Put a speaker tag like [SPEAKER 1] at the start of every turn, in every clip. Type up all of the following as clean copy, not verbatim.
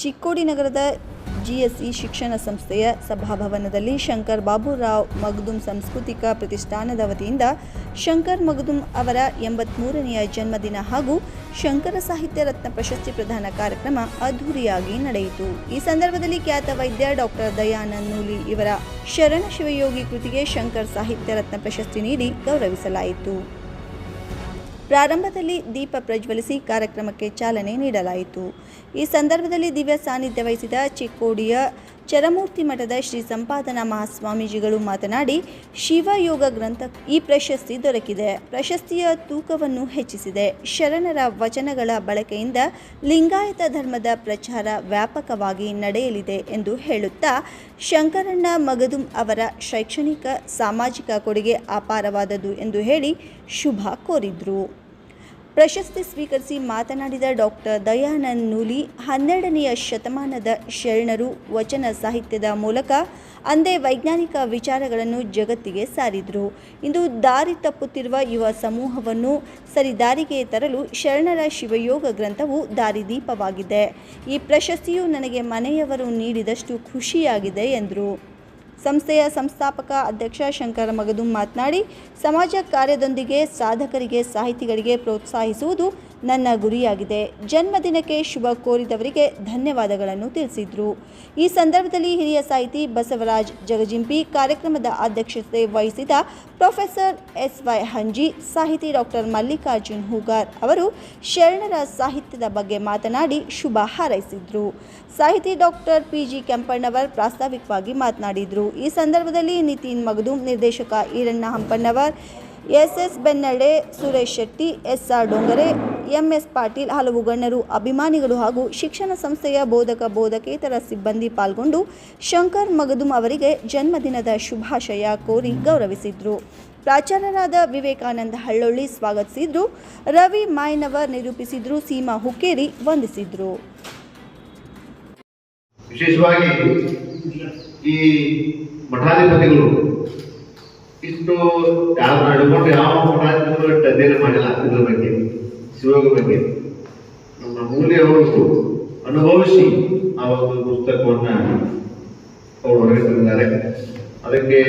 [SPEAKER 1] ಚಿಕ್ಕೋಡಿ ನಗರದ ಜಿಎಸ್ಇ ಶಿಕ್ಷಣ ಸಂಸ್ಥೆಯ ಸಭಾಭವನದಲ್ಲಿ ಶಂಕರ್ ಬಾಬುರಾವ್ ಮಗ್ದುಮ್ ಸಾಂಸ್ಕೃತಿಕ ಪ್ರತಿಷ್ಠಾನದ ವತಿಯಿಂದ ಶಂಕರ್ ಮಗ್ದುಮ್ ಅವರ 83ನೆಯ ಜನ್ಮದಿನ ಹಾಗೂ ಶಂಕರ ಸಾಹಿತ್ಯ ರತ್ನ ಪ್ರಶಸ್ತಿ ಪ್ರದಾನ ಕಾರ್ಯಕ್ರಮ ಅದ್ಧೂರಿಯಾಗಿ ನಡೆಯಿತು. ಈ ಸಂದರ್ಭದಲ್ಲಿ ಖ್ಯಾತ ವೈದ್ಯ ಡಾಕ್ಟರ್ ದಯಾನಂದ್ ನೂಲಿ ಇವರ ಶರಣ ಶಿವಯೋಗಿ ಕೃತಿಗೆ ಶಂಕರ್ ಸಾಹಿತ್ಯ ರತ್ನ ಪ್ರಶಸ್ತಿ ನೀಡಿ ಗೌರವಿಸಲಾಯಿತು. ಪ್ರಾರಂಭದಲ್ಲಿ ದೀಪ ಪ್ರಜ್ವಲಿಸಿ ಕಾರ್ಯಕ್ರಮಕ್ಕೆ ಚಾಲನೆ ನೀಡಲಾಯಿತು. ಈ ಸಂದರ್ಭದಲ್ಲಿ ದಿವ್ಯ ಸಾನ್ನಿಧ್ಯ ವಹಿಸಿದ ಚಿಕ್ಕೋಡಿಯ ಚರಮೂರ್ತಿ ಮಠದ ಶ್ರೀ ಸಂಪಾದನಾ ಮಹಾಸ್ವಾಮೀಜಿಗಳು ಮಾತನಾಡಿ, ಶಿವಯೋಗ ಗ್ರಂಥ ಈ ಪ್ರಶಸ್ತಿ ದೊರಕಿದೆ. ಪ್ರಶಸ್ತಿಯ ತೂಕವನ್ನು ಹೆಚ್ಚಿಸಿದೆ. ಶರಣರ ವಚನಗಳ ಬಳಕೆಯಿಂದ ಲಿಂಗಾಯತ ಧರ್ಮದ ಪ್ರಚಾರ ವ್ಯಾಪಕವಾಗಿ ನಡೆಯಲಿದೆ ಎಂದು ಹೇಳುತ್ತಾ, ಶಂಕರಣ್ಣ ಮಗದುಮ್ ಅವರ ಶೈಕ್ಷಣಿಕ ಸಾಮಾಜಿಕ ಕೊಡುಗೆ ಅಪಾರವಾದದ್ದು ಎಂದು ಹೇಳಿ ಶುಭ ಕೋರಿದರು. ಪ್ರಶಸ್ತಿ ಸ್ವೀಕರಿಸಿ ಮಾತನಾಡಿದ ಡಾಕ್ಟರ್ ದಯಾನಂದ್ ನೂಲಿ, 12ನೆಯ ಶತಮಾನದ ಶರಣರು ವಚನ ಸಾಹಿತ್ಯದ ಮೂಲಕ ಅಂದೇ ವೈಜ್ಞಾನಿಕ ವಿಚಾರಗಳನ್ನು ಜಗತ್ತಿಗೆ ಸಾರಿದರು. ಇಂದು ದಾರಿ ತಪ್ಪುತ್ತಿರುವ ಯುವ ಸಮೂಹವನ್ನು ಸರಿದಾರಿಗೆ ತರಲು ಶರಣರ ಶಿವಯೋಗ ಗ್ರಂಥವು ದಾರಿದೀಪವಾಗಿದೆ. ಈ ಪ್ರಶಸ್ತಿಯು ನನಗೆ ಮನೆಯವರು ನೀಡಿದಷ್ಟು ಖುಷಿಯಾಗಿದೆ ಎಂದರು. ಸಂಸ್ಥೆಯ ಸಂಸ್ಥಾಪಕ ಅಧ್ಯಕ್ಷ ಶಂಕರ ಮಗದುಮ್ ಮಾತನಾಡಿ, ಸಮಾಜ ಕಾರ್ಯದೊಂದಿಗೆ ಸಾಧಕರಿಗೆ ಸಾಹಿತಿಗಳಿಗೆ ಪ್ರೋತ್ಸಾಹಿಸುವುದು ನನ್ನ ಗುರಿಯಾಗಿದೆ. ಜನ್ಮದಿನಕ್ಕೆ ಶುಭ ಕೋರಿದವರಿಗೆ ಧನ್ಯವಾದಗಳನ್ನು ತಿಳಿಸಿದರು. ಈ ಸಂದರ್ಭದಲ್ಲಿ ಹಿರಿಯ ಸಾಹಿತಿ ಬಸವರಾಜ್ ಜಗಜಿಂಪಿ, ಕಾರ್ಯಕ್ರಮದ ಅಧ್ಯಕ್ಷತೆ ವಹಿಸಿದ ಪ್ರೊಫೆಸರ್ SY ಹಂಜಿ, ಸಾಹಿತಿ ಡಾಕ್ಟರ್ ಮಲ್ಲಿಕಾರ್ಜುನ್ ಹೂಗಾರ್ ಅವರು ಶರಣರ ಸಾಹಿತ್ಯದ ಬಗ್ಗೆ ಮಾತನಾಡಿ ಶುಭ ಹಾರೈಸಿದರು. ಸಾಹಿತಿ ಡಾಕ್ಟರ್ PG ಕೆಂಪಣ್ಣವರ್ ಪ್ರಾಸ್ತಾವಿಕವಾಗಿ ಮಾತನಾಡಿದರು. ಈ ಸಂದರ್ಭದಲ್ಲಿ ನಿತಿನ್ ಮಗದುಮ್, ನಿರ್ದೇಶಕ Iranna Hampannavar, SS ಬೆನ್ನಡೆ, Suresh Shetty, SR ಡೊಂಗರೆ, MS Patil, ಹಲವು ಗಣ್ಯರು, ಅಭಿಮಾನಿಗಳು ಹಾಗೂ ಶಿಕ್ಷಣ ಸಂಸ್ಥೆಯ ಬೋಧಕೇತರ ಸಿಬ್ಬಂದಿ ಪಾಲ್ಗೊಂಡು ಶಂಕರ್ ಮಗದುಮ್ ಅವರಿಗೆ ಜನ್ಮದಿನದ ಶುಭಾಶಯ ಕೋರಿ ಗೌರವಿಸಿದರು. ಪ್ರಾಚಾರ್ಯರಾದ ವಿವೇಕಾನಂದ ಹಳ್ಳೊಳ್ಳಿ ಸ್ವಾಗತಿಸಿದ್ರು. ರವಿ ಮಾಯ್ನವರ್ ನಿರೂಪಿಸಿದ್ರು. ಸೀಮಾ ಹುಕ್ಕೇರಿ ವಂದಿಸಿದ್ರು.
[SPEAKER 2] ವಿಶೇಷವಾಗಿ ಈ ಮಠಾಧಿಪತಿಗಳು ಇಷ್ಟು ನಡ್ಕೊಂಡು ಯಾವ ಮಠಾಧಿಪತಿಗಳು ಅಧ್ಯಯನ ಮಾಡಿಲ್ಲ. ಇದ್ರ ಬಗ್ಗೆ, ಶಿವಯೋಗ ಬಗ್ಗೆ ನಮ್ಮ ಮೂಲೆಯವರು ಅನುಭವಿಸಿ ಆ ಒಂದು ಪುಸ್ತಕವನ್ನ ಅವರು ಹೊರಗೆ ತಂದಿದ್ದಾರೆ. ಅದಕ್ಕೆ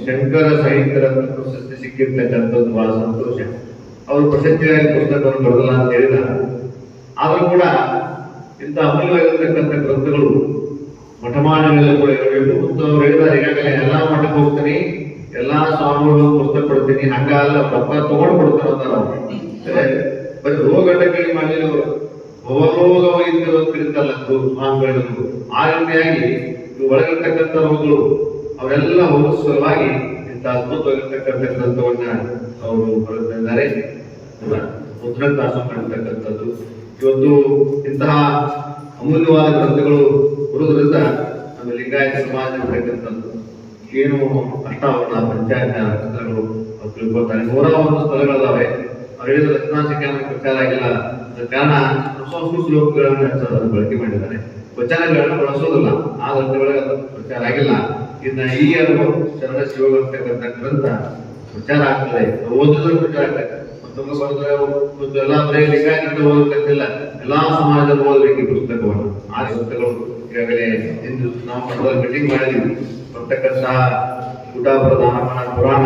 [SPEAKER 2] ಶಂಕರ ಸಾಹಿತ್ಯ ರತ್ನ ಪ್ರಶಸ್ತಿ ಸಿಕ್ಕಿರ್ತಕ್ಕಂಥದ್ದು ಬಹಳ ಸಂತೋಷ. ಅವರು ಪ್ರಶಸ್ತಿಯಾಗಿ ಪುಸ್ತಕವನ್ನು ಬರೆದಲ್ಲ ಅಂತ ಹೇಳಿದ, ಆದರೂ ಕೂಡ ಇಂಥ ಅಮೂಲ್ಯವಾಗಿರ್ತಕ್ಕಂಥ ಗ್ರಂಥಗಳು ಮಠಮಾನ್ಯಗಳೆಲ್ಲ ಕೂಡ ಇರಬೇಕು ಮತ್ತು ಅವ್ರು ಹೇಳಿದ್ದಾರೆ, ಈಗಾಗಲೇ ಎಲ್ಲಾ ಮಠಕ್ಕೆ ಹೋಗ್ತೀನಿ, ಎಲ್ಲಾ ಸ್ವಾಮಿಗಳು ಪುಸ್ತಕ ಕೊಡ್ತೀನಿ, ಹಂಗಲ್ಲ ಪಕ್ಕ ತಗೊಂಡು ಕೊಡ್ತಾರ. ಬರೀ ರೋಗಟಕಳಿ ಮಾಡಲಿಲ್ಲ, ಭವರೋಗ ವೈದ್ಯರಿದ್ದಲ್ಲ ಸ್ವಾಮಿಗಳು. ಆ ರೀತಿಯಾಗಿ ಒಳಗಿರ್ತಕ್ಕಂಥ ರೋಗಗಳು ಅವರೆಲ್ಲ ಹೋಗಿಸುವಾಗಿ ಇಂಥ ಅದ್ಭುತವಾಗಿರ್ತಕ್ಕಂಥ ಗ್ರಂಥವನ್ನ ಅವರು ಬರೆದಿದ್ದಾರೆ. ಮುದ್ರಣದಾಸ ಮಾಡಿರ್ತಕ್ಕಂಥದ್ದು ಇವತ್ತು ಇಂತಹ ಅಮೂಲ್ಯವಾದ ಗ್ರಂಥಗಳು ಬರುವುದರಿಂದ ನಮ್ಮ ಲಿಂಗಾಯತ ಸಮಾಜ ಇರ್ತಕ್ಕಂಥದ್ದು ಏನು ಅಷ್ಟಾವರಣ ಪಂಚಾಯತ್ ಗ್ರಂಥಗಳು ತಿಳ್ಕೊಳ್ತಾರೆ. 101 ಸ್ಥಳಗಳಿದಾವೆ. ಅವ್ರು ಹೇಳಿದ ರಚನಾಚಿಕೆ ಪ್ರಚಾರ ಆಗಿಲ್ಲ. ಅದ ಕಾರಣ ಸಂಸ್ಕೃತ ಶ್ಲೋಕಗಳನ್ನು ಬಳಕೆ ಮಾಡಿದ್ದಾರೆ. ವಚನಗಳನ್ನು ಬಳಸೋದಿಲ್ಲ. ಆ ಗ್ರಂಥಗಳಿಗೆ ಅದು ಪ್ರಚಾರ ಆಗಿಲ್ಲ. ಇನ್ನ ಈ ಶರಣ ಶಿವಗರ್ತಕ್ಕಂಥ ಗ್ರಂಥ ಪ್ರಚಾರ ಆಗ್ತದೆ, ಓದಿದ್ರು ಪ್ರಚಾರ ಆಗ್ತದೆ. ಎಲ್ಲ ಬರೀ ಲಿಂಗಾಯತ ಓದಬೇಕಂತಿಲ್ಲ, ಎಲ್ಲಾ ಸಮಾಜದ ಓದಬೇಕು ಈ ಪುಸ್ತಕವನ್ನು. ಆ ಪುಸ್ತಕಗಳು ಈಗಾಗಲೇ ಇಂದು ನಾವು ಮಠದಲ್ಲಿ ಮೀಟಿಂಗ್ ಮಾಡಿದ್ವಿ. ಬರ್ತಕ್ಕಂಥ ಕುಟಾಪುರದ ಪುರಾಣ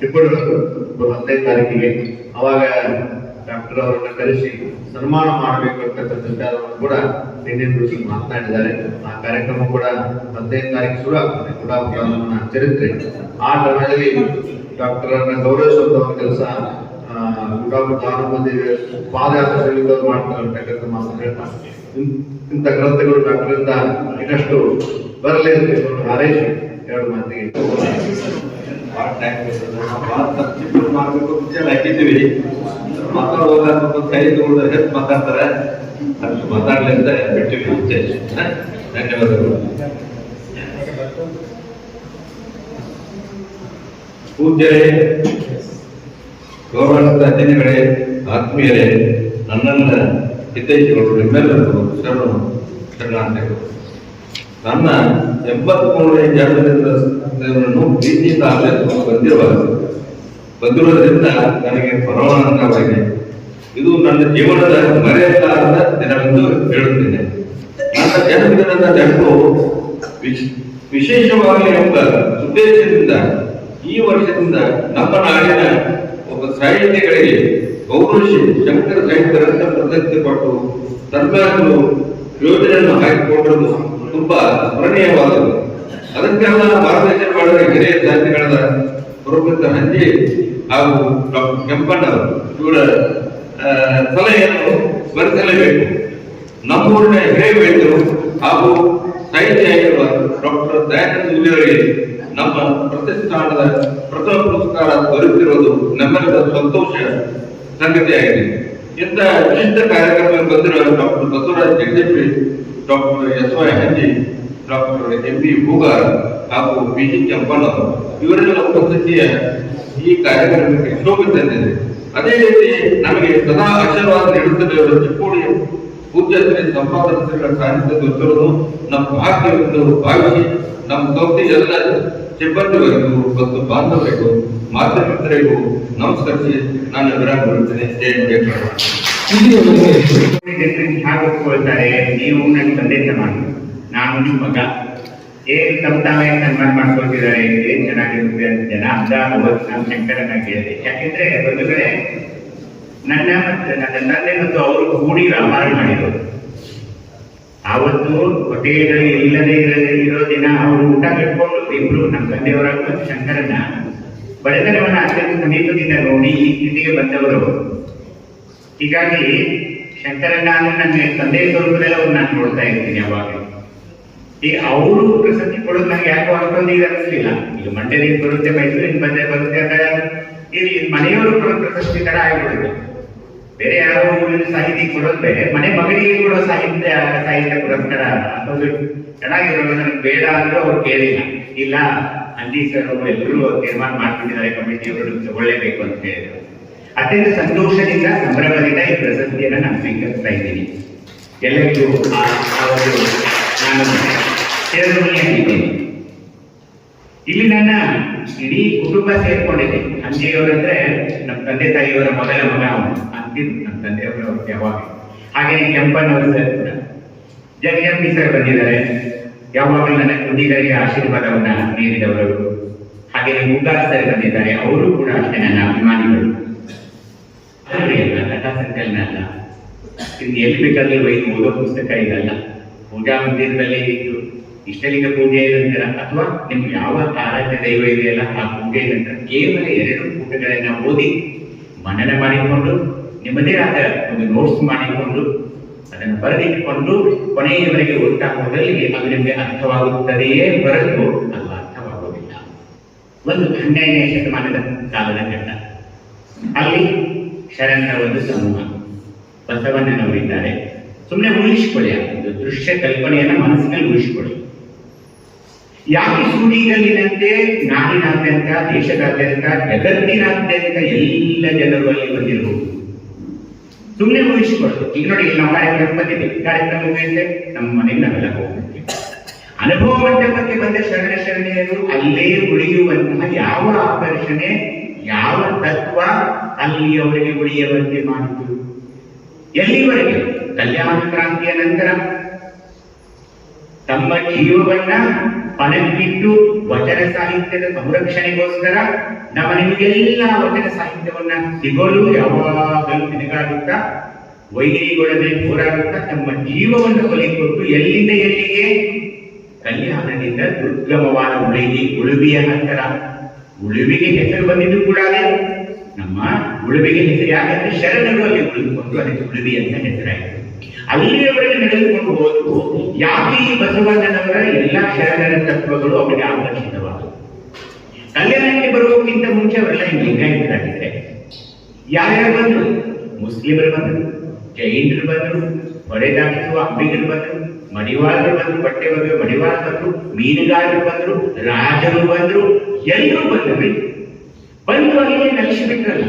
[SPEAKER 2] ಚಿಕ್ಕೋಡಿ 15ನೇ ತಾರೀಕಿಗೆ ಅವಾಗ ಡಾಕ್ಟರ್ ಅವರನ್ನ ಕರೆಸಿ ಸನ್ಮಾನ ಮಾಡಬೇಕು ಅಂತಕ್ಕಂಥ ವಿಚಾರವನ್ನು ಕೂಡ ನಿನ್ನೆ ದಿವಸ ಮಾತನಾಡಿದ್ದಾರೆ. ಆ ಕಾರ್ಯಕ್ರಮ ಕೂಡ 15ನೇ ತಾರೀಕು ಶುರು ಆಗ್ತದೆ. ಕುಟಾಪುರ ಚರಿತ್ರೆ ಆ ಟೈಮಲ್ಲಿ ಡಾಕ್ಟರ್ ಗೌರವಿಸುವಂತ ಕೆಲಸ ಪಾದಯಾತ್ರೆ ಸಲ್ಲಿದವರು ಮಾಡ್ತಾರೆ ಅಂತಕ್ಕಂಥ ಮಾತು ಹೇಳ್ತಾರೆ. ಇಂಥ ಗ್ರಂಥಗಳು ಡಾಕ್ಟರಿಂದ ಇನ್ನಷ್ಟು ಬರಲಿ ಅಂತ ಹಾರೈಸಿ ಎರಡು ಮಾತಿಗೆ
[SPEAKER 3] ಮಾಡಬೇಕು. ಮುಂಚೆಲ್ಲ ಹಾಕಿದ್ದೀವಿ, ಮಾತಾಡುವಾಗ ಕೈ ತಗೊಂಡು ಹೆಚ್ಚು ಮಾತಾಡ್ತಾರೆ, ಅಷ್ಟು ಮಾತಾಡ್ಲಿ ಅಂತ ಬಿಟ್ಟಿವಿ. ಮುಂಚೆ ಧನ್ಯವಾದಗಳು. ಪೂಜ್ಯರೇ, ಗೌರವಾನ್ವಿತ ಅತಿಥಿಗಳೇ, ಆತ್ಮೀಯರೇ, ನನ್ನೆಲ್ಲ ಹಿತೈಷಿಗಳು, ನಿಮ್ಮೆಲ್ಲರಿಗೂ ಶರಣಾರ್ಥಿಗಳು. ನನ್ನ 83ನೇ ಜನ್ಮದಿನವನ್ನು ಪ್ರೀತಿಯಿಂದ ಆಚರಿಸಿಕೊಂಡು ಬಂದಿರುವುದರಿಂದ ನನಗೆ ಪರಮಾನಂದವಾಗಿದೆ. ಇದು ನನ್ನ ಜೀವನದ ಮರೆಯಲಾರದ ದಿನವೆಂದು ಹೇಳುತ್ತೇನೆ. ನನ್ನ ಜನ್ಮದಿನದ ನೆನಪು ವಿಶೇಷವಾಗಿ ಎಂಬ ಉದ್ದೇಶದಿಂದ ಈ ವರ್ಷದಿಂದ ನಮ್ಮ ನಾಡಿನ ಒಬ್ಬ ಸಾಹಿತಿಗಳಿಗೆ ಗೌರವಿಸಿ ಶಂಕರ ಸಾಹಿತ್ಯ ರತ್ನ ಪ್ರಶಸ್ತಿ ಕೊಟ್ಟು ಸರ್ಕಾರಗಳು ಯೋಜನೆಯನ್ನು ಹಾಕಿಕೊಂಡಿರುವುದು ತುಂಬಾ ಸ್ಮರಣೀಯವಾದದ್ದು. ಅದಕ್ಕೆಲ್ಲ ಮಾರ್ಗದರ್ಶನ ಮಾಡಿದ ಹಿರಿಯ ಸಾಹಿತಿಗಳಾದ ಪ್ರೊಫೆಸರ್ ಹಂಜಿ ಹಾಗೂ ಡಾಕ್ಟರ್ ಕೆಂಪಣ್ಣವರು ಇವರ ಸಲಹೆಯನ್ನು ಸ್ಮರಿಸಲೇಬೇಕು. ನಮ್ಮೂರಿನ ಹಿರಿಯ ವೈದ್ಯರು ಹಾಗೂ ಸಾಹಿತಿಯಾಗಿರುವ ಡಾಕ್ಟರ್ ದಯಾನಂದ ಅವರಿಗೆ ನಮ್ಮ ಪ್ರತಿಷ್ಠಾನದ ಪ್ರಥಮ ಪುರಸ್ಕಾರ ದೊರೆತಿರುವುದು ನಮ್ಮೆಲ್ಲರ ಸಂತೋಷ ಸಂಗತಿಯಾಗಿದೆ. ಇಂಥ ವಿಶಿಷ್ಟ ಕಾರ್ಯಕ್ರಮ ಬಂದಿರುವ doctor Basavaraj Jagadish, doctor ಎಸ್.ವೈ. ಹಂಜಿ, doctor MB. Hoogar ಹಾಗೂ ಬಿ.ಜಿ. ಕೆಂಪಣ್ಣವರು ಇವರೆಲ್ಲ ಉಪಸ್ಥಿತಿಯ ಈ ಕಾರ್ಯಕ್ರಮಕ್ಕೆ ಶೋಭೆ ತಂದಿದೆ. ಅದೇ ರೀತಿ ನಮಗೆ ಸದಾ ಆಶೀರ್ವಾದ ನೀಡುತ್ತಿರುವ ಚಿಕ್ಕೋಡಿ ಪೂಜ್ಯ ಶ್ರೀ ಸಂಪಾದಕ ಶ್ರೀಗಳ ಸಾನ್ನಿಧ್ಯ ದೊರೆತಿರುವುದು ನಮ್ಮ ಭಾಗ್ಯವೆಂದು ಭಾವಿಸಿ ನಮ್ಮ ಸಂಸ್ಥೆ ಎಲ್ಲ ಸಿಬ್ಬಂದಿವರೆಗೂ ಮತ್ತು ಬಾಂಧವರಿಗೂ ಮಾಧ್ಯಮಿಕರಿಗೂ ನಮಸ್ಕರಿಸಿ ನಾನು ವಿರಾಮ ಬರುತ್ತೇನೆ.
[SPEAKER 4] ಹಾಕೊಳ್ತಾರೆ, ನೀವು ನನ್ನ ತಂದೆ ಸಮಾನ, ನಾನು ನಿಮ್ಮ ಮಗ, ಏನ್ ತಪ್ಪಾವೆ ಸನ್ಮಾನ ಮಾಡ್ಕೊಳ್ತಿದ್ದಾರೆ, ಏನ್ ಚೆನ್ನಾಗಿರುತ್ತೆ ಅಂತ ಜನ ಅಂತ ಅವತ್ತು ನಾನು ಶಂಕರನ್ನ ಕೇಳಿದೆ. ಯಾಕೆಂದ್ರೆ ಒಂದು ಕಡೆ ನನ್ನ ತಂದೆ ಮತ್ತು ಅವರು ಕೂಡಿ ವ್ಯಾಪಾರ ಮಾಡಿರೋದು. ಆವತ್ತು ಹೊಟೇಲ್ಗಳು ಇಲ್ಲದೆ ಇರೋ ದಿನ ಅವರು ಊಟ ಕಟ್ಕೊಂಡು ಇಬ್ರು ನಮ್ಮ ತಂದೆಯವರ ಮತ್ತು ಶಂಕರನ್ನ ಬಡತನವನ್ನ ಅತ್ಯಂತ ಸಮೀಪದಿಂದ ನೋಡಿ ಈ ಸ್ಥಿತಿಗೆ ಬಂದವರು. ಹೀಗಾಗಿ ಶಂಕರನ್ನ ನನ್ನ ತಂದೆ ಸ್ವರೂಪದೆಲ್ಲ ನಾನು ನೋಡ್ತಾ ಇರ್ತೀನಿ ಯಾವಾಗಲೂ. ಈ ಅವರು ಪ್ರಶಸ್ತಿ ಕೊಡೋದು ನನಗೆ ಯಾಕೋ ಅಷ್ಟೊಂದು ಈಗ ಅನಿಸ್ಲಿಲ್ಲ. ಈಗ ಮಂಡ್ಯದಿಂದ ಬರುತ್ತೆ, ಮೈಸೂರಿಂದ ಬರುತ್ತೆ ಅಂತ ಇಲ್ಲಿ ಮನೆಯವರು ಕೊಡೋ ಪ್ರಶಸ್ತಿ ತರ ಆಗಿಬಿಡುತ್ತೆ. ಬೇರೆ ಯಾರೋ ಸಾಹಿತಿ ಕೊಡೋದು ಬೇರೆ, ಮನೆ ಮಗಳಿಗೆ ಕೊಡೋ ಸಾಹಿತ್ಯ ಪುರಸ್ಕಾರ ಅನ್ನೋದು ಚೆನ್ನಾಗಿರೋದು ನನಗೆ ಬೇಡ ಅಂದ್ರೂ ಅವ್ರು ಕೇಳಿಲ್ಲ. ಇಲ್ಲ, ಅಂಜಿ ಸರ್ ಎಲ್ಲರೂ ತೀರ್ಮಾನ ಮಾಡ್ಕೊಂಡಿದ್ದಾರೆ, ಕಮಿಟಿಯವರು ತಗೊಳ್ಳೇಬೇಕು ಅಂತ ಹೇಳಿದ್ರು. ಅತ್ಯಂತ ಸಂತೋಷದಿಂದ ಸಂಭ್ರಮದಿಂದ ಈ ಪ್ರಶಸ್ತಿಯನ್ನು ನಾನು ಸ್ವೀಕರಿಸ್ತಾ ಇದ್ದೀನಿ. ಎಲ್ಲರಿಗೂ ನಾನು ಸೇರಿದ್ದೇನೆ. ಇಲ್ಲಿ ನನ್ನ ಇಡೀ ಕುಟುಂಬ ಸೇರ್ಕೊಂಡಿದೆ. ಅಂಜಿಯವರಂದ್ರೆ ನಮ್ಮ ತಂದೆ ತಾಯಿಯವರ ಮೊದಲ ಮಗ ಅವನು ಅಂತಿದ್ದು, ನಮ್ಮ ತಂದೆಯವರು ಯಾವಾಗ. ಹಾಗೆ ಕೆಂಪಣ್ಣವರು ಸರ್ ಕೂಡ, ಜಗಜಂಬಿ ಸರ್ ಬಂದಿದ್ದಾರೆ, ಯಾವಾಗಲೂ ನನ್ನ ಕುಂಡಿಗರಿಗೆ ಆಶೀರ್ವಾದವನ್ನ ನೀಡಿದವರು. ಹಾಗೆ ಮುಗಾರ್ ಸರ್ ಬಂದಿದ್ದಾರೆ, ಅವರು ಕೂಡ ಅಷ್ಟೇ ನನ್ನ ಅಭಿಮಾನಿಗಳು. ಅಲ್ಲ ಕಥಾ ಸಂಕಲನ ಅಲ್ಲ, ಇದು ಎಲ್ಲಿ ಬೇಕಾದ್ರೂ ಒಯ್ದು ಓದೋ ಪುಸ್ತಕ ಇದಲ್ಲ. ಪೂಜಾ ಮಂದಿರದಲ್ಲಿ ಇಷ್ಟಲಿಂಗ ಪೂಜೆ ನಂತರ ಅಥವಾ ನಿಮ್ಗೆ ಯಾವ ಆರಾಧ್ಯ ದೈವ ಇದೆಯಲ್ಲ ಆ ಪೂಜೆ ನಂತರ ಕೇವಲ 2 ಪುಟಗಳನ್ನ ಓದಿ ಮನನ ಮಾಡಿಕೊಂಡು ನಿಮ್ಮದೇ ಆದ ಒಂದು ನೋಟ್ಸ್ ಮಾಡಿಕೊಂಡು ಅದನ್ನು ಬರೆದಿಟ್ಟುಕೊಂಡು ಕೊನೆಯವರೆಗೆ ಓದ್ತಾ ಹೋದಲ್ಲಿ ಅದು ನಿಮಗೆ ಅರ್ಥವಾಗುತ್ತದೆಯೇ ಹೊರತು ಅದು ಅರ್ಥವಾಗುವುದಿಲ್ಲ. ಒಂದು 12ನೇ ಶತಮಾನದ ಕಾಲದ ಘಟ್ಟ. ಅಲ್ಲಿ ಶರಣರ ಒಂದು ಸಮೂಹ, ಬಸವಣ್ಣನವರಿದ್ದಾರೆ. ಸುಮ್ಮನೆ ಉಳಿಸಿಕೊಳ್ಳಿ, ಒಂದು ದೃಶ್ಯ ಕಲ್ಪನೆಯನ್ನ ಮನಸ್ಸಿನಲ್ಲಿ ಉಳಿಸಿಕೊಳ್ಳಿ. ಯಾಕೆ ಸೂಡಿಗಲ್ಲಿನಂತೆ ನಾಡಿನಾದ್ಯಂತ, ದೇಶದಾದ್ಯಂತ, ಜಗತ್ತಿನಾದ್ಯಂತ ಎಲ್ಲ ಜನರು ಅಲ್ಲಿ ಬಂದಿರಬಹುದು. ಸುಮ್ಮನೆ ಉಳಿಸಿಕೊಳ್ಳಿ. ಈಗ ನೋಡಿ, ನಾವು ಕಾರ್ಯಕ್ರಮ ಬಂದಿದೆ, ಕಾರ್ಯಕ್ರಮ ಮುಗಿಯುತ್ತೆ, ನಮ್ಮ ಮನೆಗೆ ನಾವೆಲ್ಲ ಹೋಗ್ತೀವಿ. ಅನುಭವ ಮಂಟಪಕ್ಕೆ ಬಂದ ಶರಣೆಯರು ಅಲ್ಲೇ ಉಳಿಯುವಂತಹ ಯಾವ ಆಕರ್ಷಣೆ, ಯಾವ ತತ್ವ ಅಲ್ಲಿ ಅವರಿಗೆ ಉಳಿಯುವಂತೆ ಮಾಡಿತು? ಎಲ್ಲಿವರೆಗೆ? ಕಲ್ಯಾಣ ಕ್ರಾಂತಿಯ ನಂತರ ತಮ್ಮ ಜೀವವನ್ನ ಪಣಕ್ಕಿಟ್ಟು ವಚನ ಸಾಹಿತ್ಯದ ಸಂರಕ್ಷಣೆಗೋಸ್ಕರ ನಮ್ಮ ನಿಮಗೆಲ್ಲ ವಚನ ಸಾಹಿತ್ಯವನ್ನ ಸಿಗೋಲು ಯಾವಾಗಲೂ ತಿರುಗಾಡುತ್ತಾ, ವೈರಿಗೊಳದೆ ಹೋರಾಡುತ್ತಾ ತಮ್ಮ ಜೀವವನ್ನು ಬಲಿಕೊಟ್ಟು ಎಲ್ಲಿಂದ ಎಲ್ಲಿಗೆ? ಕಲ್ಯಾಣದಿಂದ ದುರ್ಗಮವಾದ ಉಳುವಿಯ ನಂತರ. ಉಳುವಿಗೆ ಹೆಸರು ಬಂದಿದ್ದು ಕೂಡ ನಮ್ಮ ಉಳುವಿಗೆ ಹೆಸರು ಯಾಕಂದ್ರೆ ಶರಣರು ಅಲ್ಲಿ ಉಳಿದುಕೊಂಡು ಅದಕ್ಕೆ ಉಳುವಿ ಅಂತ ಹೆಸರಾಯಿತು. ಅಲ್ಲಿಯವರೆಗೆ ನಡೆದುಕೊಂಡು ಹೋದ್ರು. ಯಾಕೆ ಈ ಬಸವಣ್ಣನವರ ಎಲ್ಲಾ ಶರಣರ ತತ್ವಗಳು ಅವರಿಗೆ ಆಕರ್ಷಿತವಾದವು? ಕಲ್ಯಾಣಕ್ಕೆ ಬರುವುದಕ್ಕಿಂತ ಮುಂಚೆ ಅವರೆಲ್ಲ ಲಿಂಗಾಯತರಾಗಿದ್ದಾರೆ. ಯಾರ್ಯಾರು ಬಂದ್ರು? ಮುಸ್ಲಿಮರು ಬಂದರು, ಜೈನರು ಬಂದರು, ಹೊಡೆದಾಕಿಸುವ ಅಂಬಿಗರು ಬಂದರು, ಮಡಿವಾಳರು ಬಂದರು, ಬಟ್ಟೆ ಬಗ್ಗೆ ಮಡಿವಾಳ ಬಂದರು, ಮೀನುಗಾರರು ಬಂದರು, ರಾಜರು ಬಂದರು, ಎಲ್ಲರೂ ಬಂದರು. ಬಂದು ಅಲ್ಲಿಯೇ ನೆಲೆಸಿಬಿಟ್ರಲ್ಲ.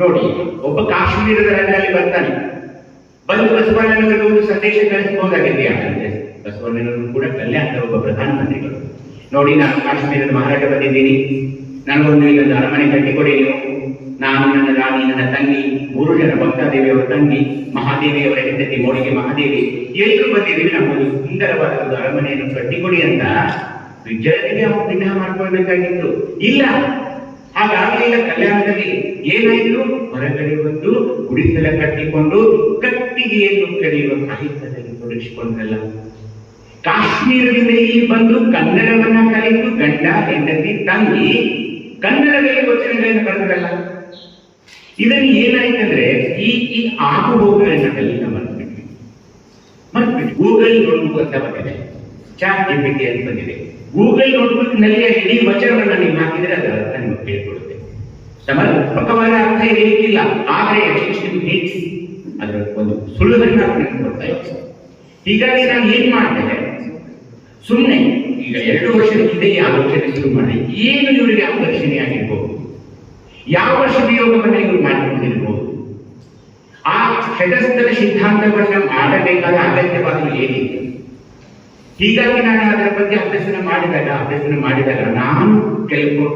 [SPEAKER 4] ನೋಡಿ, ಒಬ್ಬ ಕಾಶ್ಮೀರದ ರಂಗಲ್ಲಿ ಬರ್ತಾನೆ, ಬಂದು ಬಸವಣ್ಣನವರಿಗೆ ಒಂದು ಸಂದೇಶ ಕಳಿಸಬಹುದಾಗಿದೆ. ಯಾಕಂದ್ರೆ ಬಸವಣ್ಣನವರು ಕೂಡ ಕಲ್ಯಾಣದ ಒಬ್ಬ ಪ್ರಧಾನಮಂತ್ರಿಗಳು. ನೋಡಿ, ನಾನು ಕಾಶ್ಮೀರದ ಮಹಾರಾಜ ಬಂದಿದ್ದೀನಿ, ನನಗೊಂದು ಇಲ್ಲೊಂದು ಅರಮನೆ ಕಟ್ಟಿಕೊಡಿ ನೀವು. ನಾನು, ನನ್ನ ರಾಣಿ, ನನ್ನ ತಂಗಿ, 3 ಜನ ಭಕ್ತಾದೇವಿಯವರ ತಂಗಿ, ಮಹಾದೇವಿಯವರ ಹೆಂಡತಿ ಮೋಳಿಗೆ ಮಹಾದೇವಿ ಎಲ್ಲರೂ ಬಂದಿದ್ದೀವಿ. ನಮ್ಮೊಂದು ಸುಂದರವಾದ ಒಂದು ಅರಮನೆಯನ್ನು ಕಟ್ಟಿಕೊಡಿ ಅಂತ ವಿಜಯನಿಗೆ ಅವನು ವಿಗ್ರಹ ಮಾಡ್ಕೊಳ್ಬೇಕಾಗಿತ್ತು. ಇಲ್ಲ, ಹಾಗಾಗಲಿಲ್ಲ. ಕಲ್ಯಾಣದಲ್ಲಿ ಏನಾಯ್ತು? ಹೊರಗಡೆ ಬಂದು ಗುಡಿಸಲ ಕಟ್ಟಿಕೊಂಡು ಕಟ್ಟಿಗೆಯನ್ನು ಕಡಿಯುವ ಸಾಹಿತ್ಯದಲ್ಲಿ ತೊಡಗಿಸಿಕೊಂಡ್ರಲ್ಲ. ಕಾಶ್ಮೀರದಿಂದ ಇಲ್ಲಿ ಬಂದು ಕನ್ನಡವನ್ನ ಕಲಿತು ಗಂಡ ಹೆಂಡತಿ ತಂಗಿ ಕನ್ನಡದಲ್ಲಿ ವಚನಗಳನ್ನು ಬರೆದ್ರಲ್ಲ. ಇದನ್ನು ಏನಾಯ್ತಂದ್ರೆ ಈ ಆಗು ಹೋಗುಗಳನ್ನೆಲ್ಲ ಮರ್ತ್ಬಿಟ್ವಿ. ಗೂಗಲ್ ನೋಟ್ಬುಕ್ ಅಂತ ಬಂದಿದೆ, ಚಾಟ್ GPT ಅಂತ ಬಂದಿದೆ. ಗೂಗಲ್ ನೋಟ್ಬುಕ್ ನಲ್ಲಿ ಇಡೀ ವಚನವನ್ನ ನೀವು ಹಾಕಿದ್ರೆ ಅದರ ಅರ್ಥ ನಿಮಗೆ ಹೇಳ್ಕೊಡುತ್ತೆ. ಸಮರ್ಪಕವಾದ ಅರ್ಥ ಹೇಳಿಕ್ಕಿಲ್ಲ, ಆದ್ರೆ ಅದರ ಒಂದು ಸುಳ್ಳುಗಳನ್ನ ಕೊಡ್ತಾ ಇದೆ. ಹೀಗಾಗಿ ನಾನು ಏನ್ ಮಾಡ್ತೇನೆ, ಸುಮ್ಮನೆ ಈಗ 2 ವರ್ಷದ ಹಿಂದೆ ಈ ಆಲೋಚನೆ ಶುರು ಮಾಡಿ ಏನು ಇವರಿಗೆ ಆಕರ್ಷಣೆಯಾಗಿರ್ಬೋದು, ಯಾವ ಶುಭಯೋಗವನ್ನು ಇವರು ಮಾಡಿಕೊಂಡಿರ್ಬೋದು, ಆ ಷಟಸ್ಥಲ ಸಿದ್ಧಾಂತಗಳನ್ನ ಮಾಡಬೇಕಾದ ಅಗತ್ಯವಾದ ಏನಿದೆ. ಹೀಗಾಗಿ ನಾನು ಅದರ ಬಗ್ಗೆ ಅಭ್ಯಸನ ಮಾಡಿದಾಗ ನಾನು ಕೆಲವು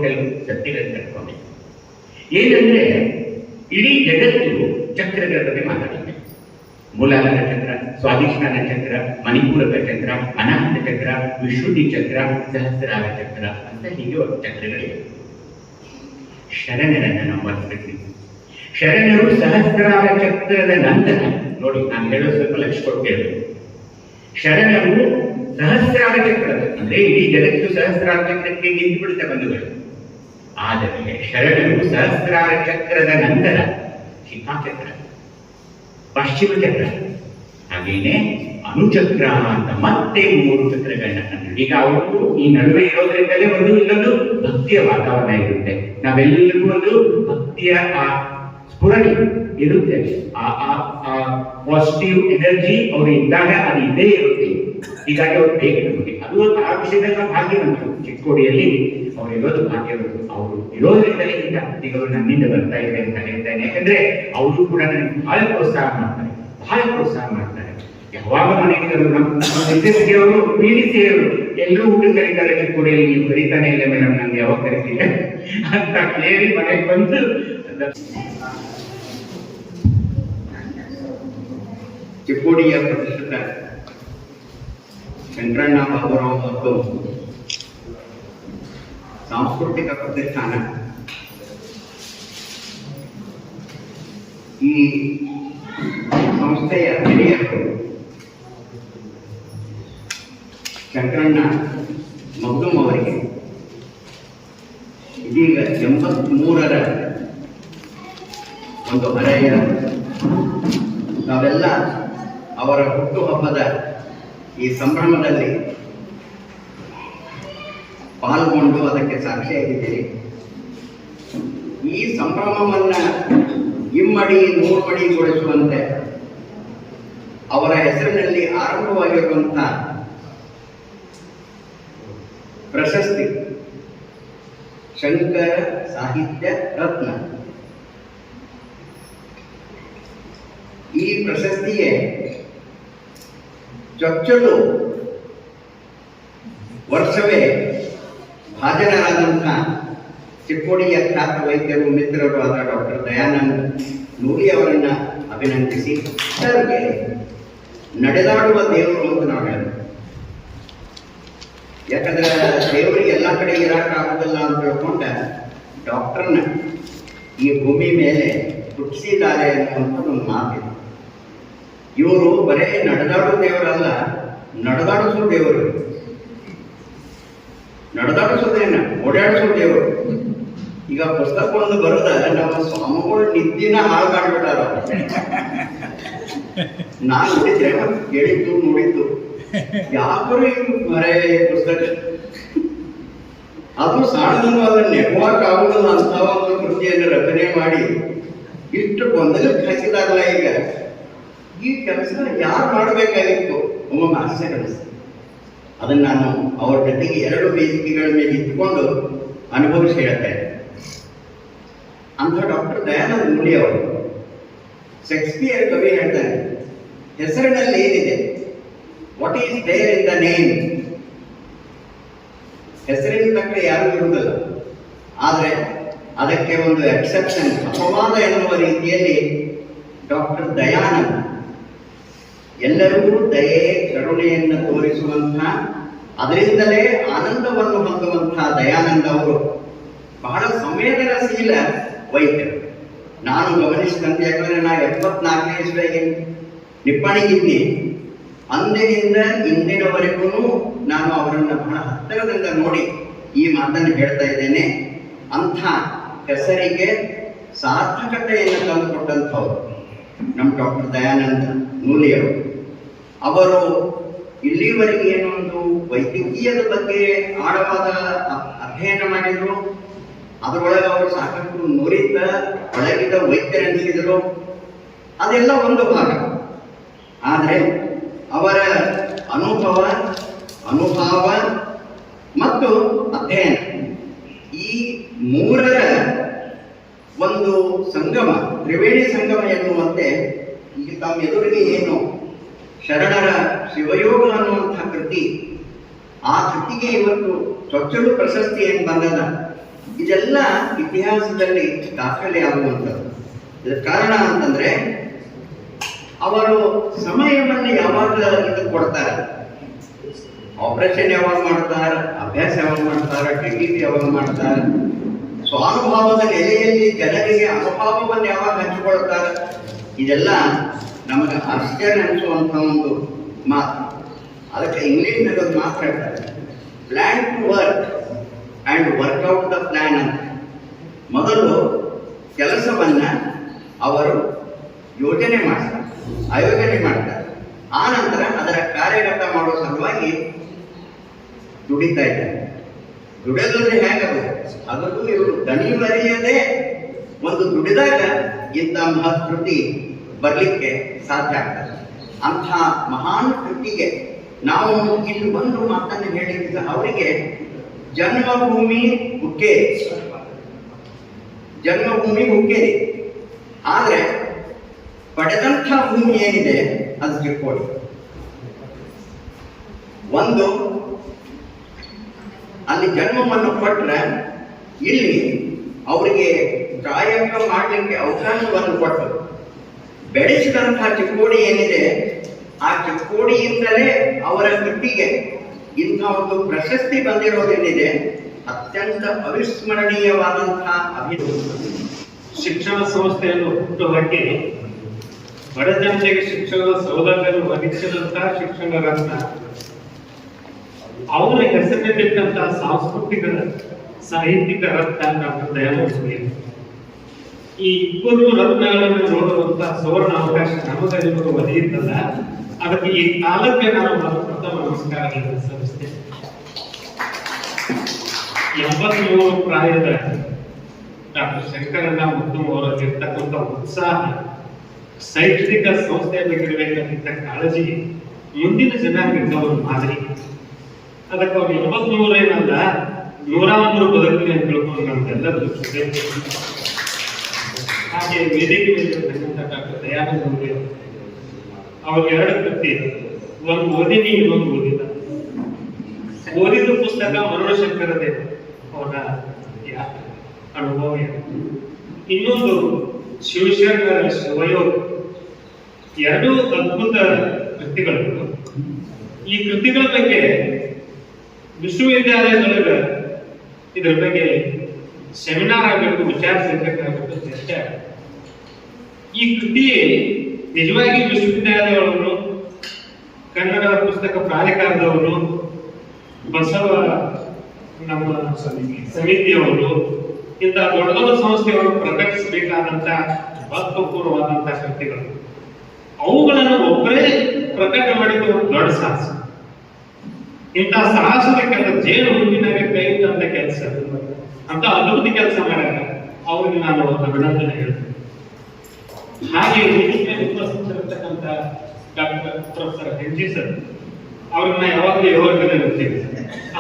[SPEAKER 4] ಸತ್ಯಗಳನ್ನು ಕಟ್ಕೊಂಡೆ. ಏನಂದ್ರೆ ಇಡೀ ಜಗತ್ತು ಚಕ್ರಗಳ ಬಗ್ಗೆ ಮಾತಾಡಿದೆ. ಮೂಲಾಧಾರ ಚಕ್ರ, ಸ್ವಾಧಿಷ್ಠಾನ ಚಕ್ರ, ಮಣಿಪೂರಕ ಚಕ್ರ, ಅನಾಹತ ಚಕ್ರ, ವಿಶುದ್ಧಿ ಚಕ್ರ, ಸಹಸ್ರಾರ ಚಕ್ರ ಅಂತ ಹೀಗೆ ಚಕ್ರಗಳಿವೆ. ಶರಣರನ್ನ ನಾವು ಮರೆತುಬಿಟ್ವಿ. ಶರಣರು ಸಹಸ್ರಾರ ಚಕ್ರದ ನಂತರ ನೋಡಿ, ನಾನು ಹೇಳೋ ಸ್ವಲ್ಪ ಲಕ್ಷ ಕೊಡ್ತೇವೆ. ಶರಣರು ಸಹಸ್ರಾರ ಚಕ್ರ ಅಂದ್ರೆ ಇಡೀ ಜಗತ್ತು ಸಹಸ್ರಾರ ಚಕ್ರಕ್ಕೆ ನಿಂತು ಬಿಡುತ್ತೆ ಬಂಧುಗಳು. ಆದರೆ ಶರಣರು ಸಹಸ್ರಾರ ಚಕ್ರದ ನಂತರ ಶಿಖಾಚಕ್ರ, ಪಶ್ಚಿಮ ಚಕ್ರ, ಹಾಗೇನೆ ಅನುಚಕ್ರ ಅಂತ ಮತ್ತೆ 3 ಚಕ್ರಗಳನ್ನ ಕಂಡು. ಈಗ ಅವರು ಈ ನಡುವೆ ಇರೋದ್ರಿಂದಲೇ ಒಂದು ಇಲ್ಲೊಂದು ಭಕ್ತಿಯ ವಾತಾವರಣ ಇರುತ್ತೆ. ನಾವೆಲ್ಲರಿಗೂ ಒಂದು ಭಕ್ತಿಯ ಆ ಸ್ಫುರಣೆ ಇರುತ್ತೆ. ಆ ಪಾಸಿಟಿವ್ ಎನರ್ಜಿ ಅವರು ಇದ್ದಾಗ ಅದು ಇದ್ದೇ ಇರುತ್ತೆ. ಹೀಗಾಗಿ ಅವ್ರು ಬೇಗ ನಮಗೆ ಅದು ಆ ವಿಷಯದಲ್ಲಿ ಭಾಗ್ಯವಂತರು. ಚಿಕ್ಕೋಡಿಯಲ್ಲಿ ಅವ್ರು ಇರೋದು ಭಾಗ್ಯವಂತರು. ಅವರು ಇರೋದ್ರಿಂದಲೇ ಇಂಥ ಭಕ್ತಿಗಳು ನನ್ನಿಂದ ಬರ್ತಾ ಇದೆ ಅಂತ ಹೇಳ್ತೇನೆ. ಯಾಕಂದ್ರೆ ಅವರು ಕೂಡ ನನಗೆ ಬಹಳ ಪ್ರೋತ್ಸಾಹ ಮಾಡ್ತಾರೆ. ಯಾವಾಗ ಮನೆಗೆ ಅವರು ಪೀಡಿಸಿ ಎಲ್ಲರೂ ಊಟ ಕರೀತಾರೆ. ಚಿಕ್ಕೋಡಿಯಲ್ಲಿ ನೀವು ಕರೀತಾನೆ ಇಲ್ಲ ಮೇಡಮ್, ನಂಗೆ ಯಾವಾಗ ಕರಿತೀವಿ ಅಂತ ಕೇಳಿ ಮನೆಗೆ ಬಂದು
[SPEAKER 5] ಚಿಕ್ಕೋಡಿಯ ಪ್ರತಿಷ್ಠಿತ ಶಂಕರಣ್ಣ ಬಾಬುರಾವ್ ಮತ್ತು ಸಾಂಸ್ಕೃತಿಕ ಪ್ರತಿಷ್ಠಾನ ಈ ಸಂಸ್ಥೆಯ ಹಿರಿಯರು ಶಂಕರಣ್ಣ ಮಗ್ದುಮ್ ಅವರಿಗೆ ಇದೀಗ 83ರ ಒಂದು ಹರೆಯ. ನಾವೆಲ್ಲ ಅವರ ಹುಟ್ಟುಹಬ್ಬದ ಈ ಸಂಭ್ರಮದಲ್ಲಿ ಪಾಲ್ಗೊಂಡು ಅದಕ್ಕೆ ಸಾಕ್ಷಿಯಾಗಿದ್ದೀರಿ. ಈ ಸಂಭ್ರಮವನ್ನ ಇಮ್ಮಡಿ ನೂರ್ಮಡಿಗೊಳಿಸುವಂತೆ ಅವರ ಹೆಸರಿನಲ್ಲಿ ಆರಂಭವಾಗಿರುವಂತಹ ಪ್ರಶಸ್ತಿ ಶಂಕರ ಸಾಹಿತ್ಯ ರತ್ನ. ಈ ಪ್ರಶಸ್ತಿಗೆ ಚೊಚ್ಚಲು ವರ್ಷವೇ ಭಾಜನರಾದಂತಹ ಚಿಕ್ಕೋಡಿಯ ಖ್ಯಾತ ವೈದ್ಯರು ಮಿತ್ರರು ಆದ ಡಾಕ್ಟರ್ ದಯಾನಂದ್ ನೂರಿ ಅವರನ್ನ ಅಭಿನಂದಿಸಿ, ಸರ್ಗೆ ನಡೆದಾಡುವ ದೇವರು ಅಂತ ನಾವು ಹೇಳ್ತೇವೆ. ಯಾಕಂದ್ರೆ ದೇವರಿಗೆ ಎಲ್ಲ ಕಡೆ ಇರಕ್ಕಾಗುದಿಲ್ಲ ಅಂತ ಹೇಳ್ಕೊಂಡ ಡಾಕ್ಟರ್ನ ಈ ಭೂಮಿ ಮೇಲೆ ಹುಟ್ಟಿಸಿದ್ದಾರೆ ಅನ್ನುವಂಥ ಒಂದು ಮಾತಿದೆ. ಇವರು ಬರೇ ನಡೆದಾಡೋ ದೇವರಲ್ಲ, ನಡೆದಾಡಿಸೋ ದೇವರು. ನಡೆದಾಡಿಸೋದೇನ ಓಡಾಡಿಸೋ ದೇವರು. ಈಗ ಪುಸ್ತಕ ಒಂದು ಬರೋದ ನಮ್ಮ ಸ್ವಾಮಿಗಳು ನಿದ್ದಿನ ಹಾಳು ಮಾಡಿಬಿಟ್ಟಾರ. ನಾನು ನೋಡಿದ್ರೆ ಕೇಳಿದ್ದು ನೋಡಿದ್ದು ಯಾಕರು ಮರೇ ಪುಸ್ತಕ ಅದು ಸಾಣದನ್ನು ಅದನ್ನ ನೆಟ್ವರ್ಕ್ ಆಗುದಿಲ್ಲ ಅಂತ ಒಂದು ಕೃತಿಯನ್ನು ರಚನೆ ಮಾಡಿ ಇಷ್ಟು ಗೊಂದಲಕ್ಕೆ ಹಾಕಿದಾರಲ್ಲ. ಈಗ ಈ ಕೆಲಸ ಯಾರು ಮಾಡಬೇಕಾಗಿತ್ತು ಒಮ್ಮೊಮ್ಮೆ ಆಶ್ಚರ್ಯ ಅನಿಸ್ತದೆ. ಅದನ್ನು ನಾನು ಅವ್ರ ಜೊತೆಗೆ 2 ವೇದಿಕೆಗಳ ಮೇಲೆ ಇಟ್ಕೊಂಡು ಅನುಭವಿಸಿ ಹೇಳ್ತೇನೆ. ಅಂತ ಡಾಕ್ಟರ್ ದಯಾನಂದ್ ನೂರಿ ಅವರು ಶೇಕ್ಸ್ಪಿಯರ್ ಕವಿ ಹೇಳ್ತಾರೆ, ಹೆಸರಿನಲ್ಲಿ ಏನಿದೆ, what is there in the name. ಹೆಸರಿನ ತಕ್ಕ ಯಾರು ಇರುವುದಿಲ್ಲ, ಆದರೆ ಅದಕ್ಕೆ ಒಂದು ಎಕ್ಸೆಪ್ಷನ್, ಅಪವಾದ ಎನ್ನುವ ರೀತಿಯಲ್ಲಿ ಡಾಕ್ಟರ್ ದಯಾನಂದ್, ಎಲ್ಲರಿಗೂ ದಯೆ ಕರುಣೆಯನ್ನು ತೋರಿಸುವಂತಹ, ಅದರಿಂದಲೇ ಆನಂದವನ್ನು ಹೊಂದುವಂತಹ ದಯಾನಂದ್ ಅವರು ಬಹಳ ಸಂವೇದನಶೀಲ ವೈದ್ಯರು. ನಾನು ಗಮನಿಸಿದಂತೆ, ಯಾಕಂದ್ರೆ ನಾ 74ನೇ ಇಸ್ವಿಗೆ ನಿಪ್ಪಣಿಗಿದ್ದೀನಿ, ಅಂದಿನಿಂದ ಇಂದಿನವರೆಗೂ ನಾನು ಅವರನ್ನು ಬಹಳ ಹತ್ತಿರದಿಂದ ನೋಡಿ ಈ ಮಾತನ್ನು ಹೇಳ್ತಾ ಇದ್ದೇನೆ. ಅಂಥ ಹೆಸರಿಗೆ ಸಾರ್ಥಕತೆಯನ್ನು ತಂದುಕೊಟ್ಟಂಥವ್ರು ನಮ್ಮ ಡಾಕ್ಟರ್ ದಯಾನಂದ್ ನೂಲಿಯವರು. ಅವರು ಇಲ್ಲಿವರೆಗೆ ಏನೊಂದು ವೈದ್ಯಕೀಯದ ಬಗ್ಗೆ ಆಳವಾದ ಅಧ್ಯಯನ ಮಾಡಿದ್ರು. ಅದರೊಳಗೆ ಅವರು ಸಾಕಷ್ಟು ನುರಿತ ಒಳಗಿದ ವೈದ್ಯರೆನಿಸಿದರು. ಅದೆಲ್ಲ ಒಂದು ಭಾಗ. ಆದರೆ ಅವರ ಅನುಭವ ಮತ್ತು ಅಧ್ಯಯನ, ಈ ಮೂರರ ಒಂದು ಸಂಗಮ, ತ್ರಿವೇಣಿ ಸಂಗಮ ಎನ್ನುವಂತೆ ಈಗ ತಮ್ಮ ಎದುರಿಗೆ ಏನು ಶರಣರ ಶಿವಯೋಗ ಅನ್ನುವಂಥ ಕೃತಿ, ಆ ಕೃತಿಗೆ ಇವತ್ತು ಚೊಚ್ಚಲು ಪ್ರಶಸ್ತಿ ಏನು ಬಂದದ, ಇದೆಲ್ಲ ಇತಿಹಾಸದಲ್ಲಿ ದಾಖಲೆ ಆಗುವಂಥದ್ದು. ಇದಕ್ಕೆ ಕಾರಣ ಅಂತಂದ್ರೆ ಅವರು ಸಮಯವನ್ನು ಯಾವಾಗ ಇದು ಕೊಡ್ತಾರೆ, ಆಪರೇಷನ್ ಯಾವಾಗ ಮಾಡ್ತಾರೆ, ಅಭ್ಯಾಸ ಯಾವಾಗ ಮಾಡ್ತಾರೆ, ಟ್ರೀಟ್ಮೆಂಟ್ ಯಾವಾಗ ಮಾಡ್ತಾರೆ, ಸ್ವಾನುಭಾವದ ನೆಲೆಯಲ್ಲಿ ಜನರಿಗೆ ಅನುಭವವನ್ನು ಯಾವಾಗ ಹಂಚಿಕೊಳ್ತಾರೆ, ಇದೆಲ್ಲ ನಮಗೆ ಆಶ್ಚರ್ಯ ಅನಿಸುವಂಥ ಒಂದು ಮಾತು. ಅದಕ್ಕೆ ಇಂಗ್ಲಿಷ್ನಲ್ಲಿ ಒಂದು ಮಾತು ಹೇಳ್ತಾರೆ, plan to work and work out the plan ಅಂತ. ಮೊದಲು ಕೆಲಸವನ್ನ ಅವರು ಯೋಜನೆ ಮಾಡ್ತಾರೆ, ಆಯೋಜನೆ ಮಾಡ್ತಾರೆ, ಆ ನಂತರ ಅದರ ಕಾರ್ಯಗತ ಮಾಡುವ ಸಲುವಾಗಿ ದುಡಿತಾ ಇದ್ದಾರೆ. ದುಡಿಯೋದ್ರೆ ಹೇಗದು, ಅದಕ್ಕೂ ಇವರು ದಣಿವರಿಯದೆ ಒಂದು ದುಡಿದಾಗ ಇಂಥ ಮಹತ್ ಕೃತಿ ಬರಲಿಕ್ಕೆ ಸಾಧ್ಯ ಆಗ್ತದೆ. ಅಂಥ ಮಹಾನ್ ಕೃತಿಗೆ ನಾವು ಇಲ್ಲಿ ಒಂದು ಮಾತನ್ನು ಹೇಳಿದ್ರೆ, ಅವರಿಗೆ ಜನ್ಮಭೂಮಿ ಹುಕ್ಕೇರಿ, ಆದ್ರೆ ಪಡೆದಂಥ ಭೂಮಿ ಏನಿದೆ ಅದು ಚಿಕ್ಕೋಡಿ. ಒಂದು ಅಲ್ಲಿ ಜನ್ಮವನ್ನು ಕೊಟ್ರೆ ಇಲ್ಲಿ ಅವರಿಗೆ ಕಾಯಕ ಮಾಡಲಿಕ್ಕೆ ಅವಕಾಶವನ್ನು ಕೊಟ್ಟು ಬೆಳೆಸಿದಂತಹ ಚಿಕ್ಕೋಡಿ ಏನಿದೆ, ಆ ಚಿಕ್ಕೋಡಿಯಿಂದಲೇ ಅವರ ಕೃತಿಗೆ ಇಂಥ ಒಂದು ಪ್ರಶಸ್ತಿ ಬಂದಿರೋದೇನಿದೆ, ಅತ್ಯಂತ ಅವಿಸ್ಮರಣೀಯವಾದಂತಹ
[SPEAKER 6] ಶಿಕ್ಷಣ ಸಂಸ್ಥೆಯನ್ನು ಹುಟ್ಟುಹಾಕಿ ಬಡ ಜನತೆಗೆ ಶಿಕ್ಷಣದ ಸೌಲಭ್ಯವನ್ನು ಒದಗಿಸಿದಂತಹ ಶಿಕ್ಷಣ ರತ್ನ, ಅವರ ಹೆಸರಿನಲ್ಲಿದ್ದಂತಹ ಸಾಂಸ್ಕೃತಿಕ ಸಾಹಿತ್ಯಿಕ ರತ್ನ ಡಾಕ್ಟರ್ ದಯಾನಂದ. ಈ ಇಬ್ಬರು ರತ್ನಗಳನ್ನು ನೋಡುವಂತಹ ಸುವರ್ಣ ಅವಕಾಶ ನಮಗೆ ನಿಮಗೆ ಒದಗಿದ್ದಲ್ಲ, ಅದಕ್ಕೆ ಈ ಕಾಲಕ್ಕೆ ನಾನು ಪ್ರಥಮ ನಮಸ್ಕಾರಗಳನ್ನು ಸಲ್ಲಿಸ್ತೇನೆ. 83 ಪ್ರಾಯದ ಡಾಕ್ಟರ್ ಶಂಕರಣ್ಣ ಮುತ್ತುಮ್ ಅವರಲ್ಲಿರ್ತಕ್ಕಂಥ ಉತ್ಸಾಹ, ಶೈಕ್ಷಣಿಕ ಸಂಸ್ಥೆಯ ಬಗ್ಗೆ ಇರಬೇಕಾದಂಥ ಕಾಳಜಿ ಮುಂದಿನ ಜನಾಂಗಕ್ಕೆ ಒಂದು ಮಾದರಿ. ಅದಕ್ಕೆ ಅವ್ರು 83 ಏನಲ್ಲ 103 ಬದುಕಿನ ಅಂತ ತಿಳ್ಕೊಂಡು ನಮ್ಗೆಲ್ಲರೂ ಹಾಗೆ ವೇದಿಕೆ ಮೇಲೆ ಇರತಕ್ಕಂಥ ಡಾಕ್ಟರ್ ದಯಾನಂದ ಅವರು ಅವ್ರ 2 ಕೃತಿ, ಒಂದು ಓದಿನಿ ಇನ್ನೊಂದು ಓದಿಲ್ಲ. ಓದಿದ ಪುಸ್ತಕ ಮರುಳಶಂಕರದೇ ಅವರ ಅನುಭವ, ಇನ್ನೊಂದು ಶಿವಶರಣರ ಶಿವಯೋಗ. 2 ಅದ್ಭುತ ಕೃತಿಗಳು. ಈ ಕೃತಿಗಳ ಬಗ್ಗೆ ವಿಶ್ವವಿದ್ಯಾಲಯದೊಳಗೆ ಇದರ ಬಗ್ಗೆ ಸೆಮಿನಾರ್ ಆಗಬೇಕು, ವಿಚಾರ ಸಂಕಿರಣಾಗಬೇಕು, ಚರ್ಚೆ ಆಗಬೇಕು. ಈ ಕೃತಿ ನಿಜವಾಗಿ ವಿಶ್ವವಿದ್ಯಾಲಯಗಳು, ಕನ್ನಡ ಪುಸ್ತಕ ಪ್ರಾಧಿಕಾರದವರು, ಬಸವ ನಮ್ಮ ಸಮಿತಿಯವರು, ಇಂಥ ದೊಡ್ಡ ದೊಡ್ಡ ಸಂಸ್ಥೆಯವರು ಪ್ರಕಟಿಸಬೇಕಾದಂತ ಮಹತ್ವಪೂರ್ಣವಾದಂತಹ ಕೃತಿಗಳು. ಅವುಗಳನ್ನು ಒಬ್ಬರೇ ಪ್ರಕಟ ಮಾಡಿದ ದೊಡ್ಡ ಸಾಹಸ. ಇಂಥ ಸಾಹಸದ ಕೆಲಸ, ಜೇನು ಹುಟ್ಟಿನಾಗ ಕೈ ತಂದ ಕೆಲಸ, ಅಂತ ಅದ್ಭುತ ಕೆಲಸ ಮಾಡ್ಯಾರ. ಅವ್ರಿಗೆ ನಾನು ಅಭಿನಂದನೆ ಹೇಳ್ತೇನೆ. ಹಾಗೆ ಉಪಸ್ಥಿತರಿರ್ತಕ್ಕಂಥ ಡಾಕ್ಟರ್ ಪ್ರೊಫೆಸರ್ ಹೆಂಜಿ ಸರ್, ಅವ್ರನ್ನ ಯಾವಾಗಲೂ ಯೋಗದಲ್ಲಿ ಇರ್ತೀವಿ.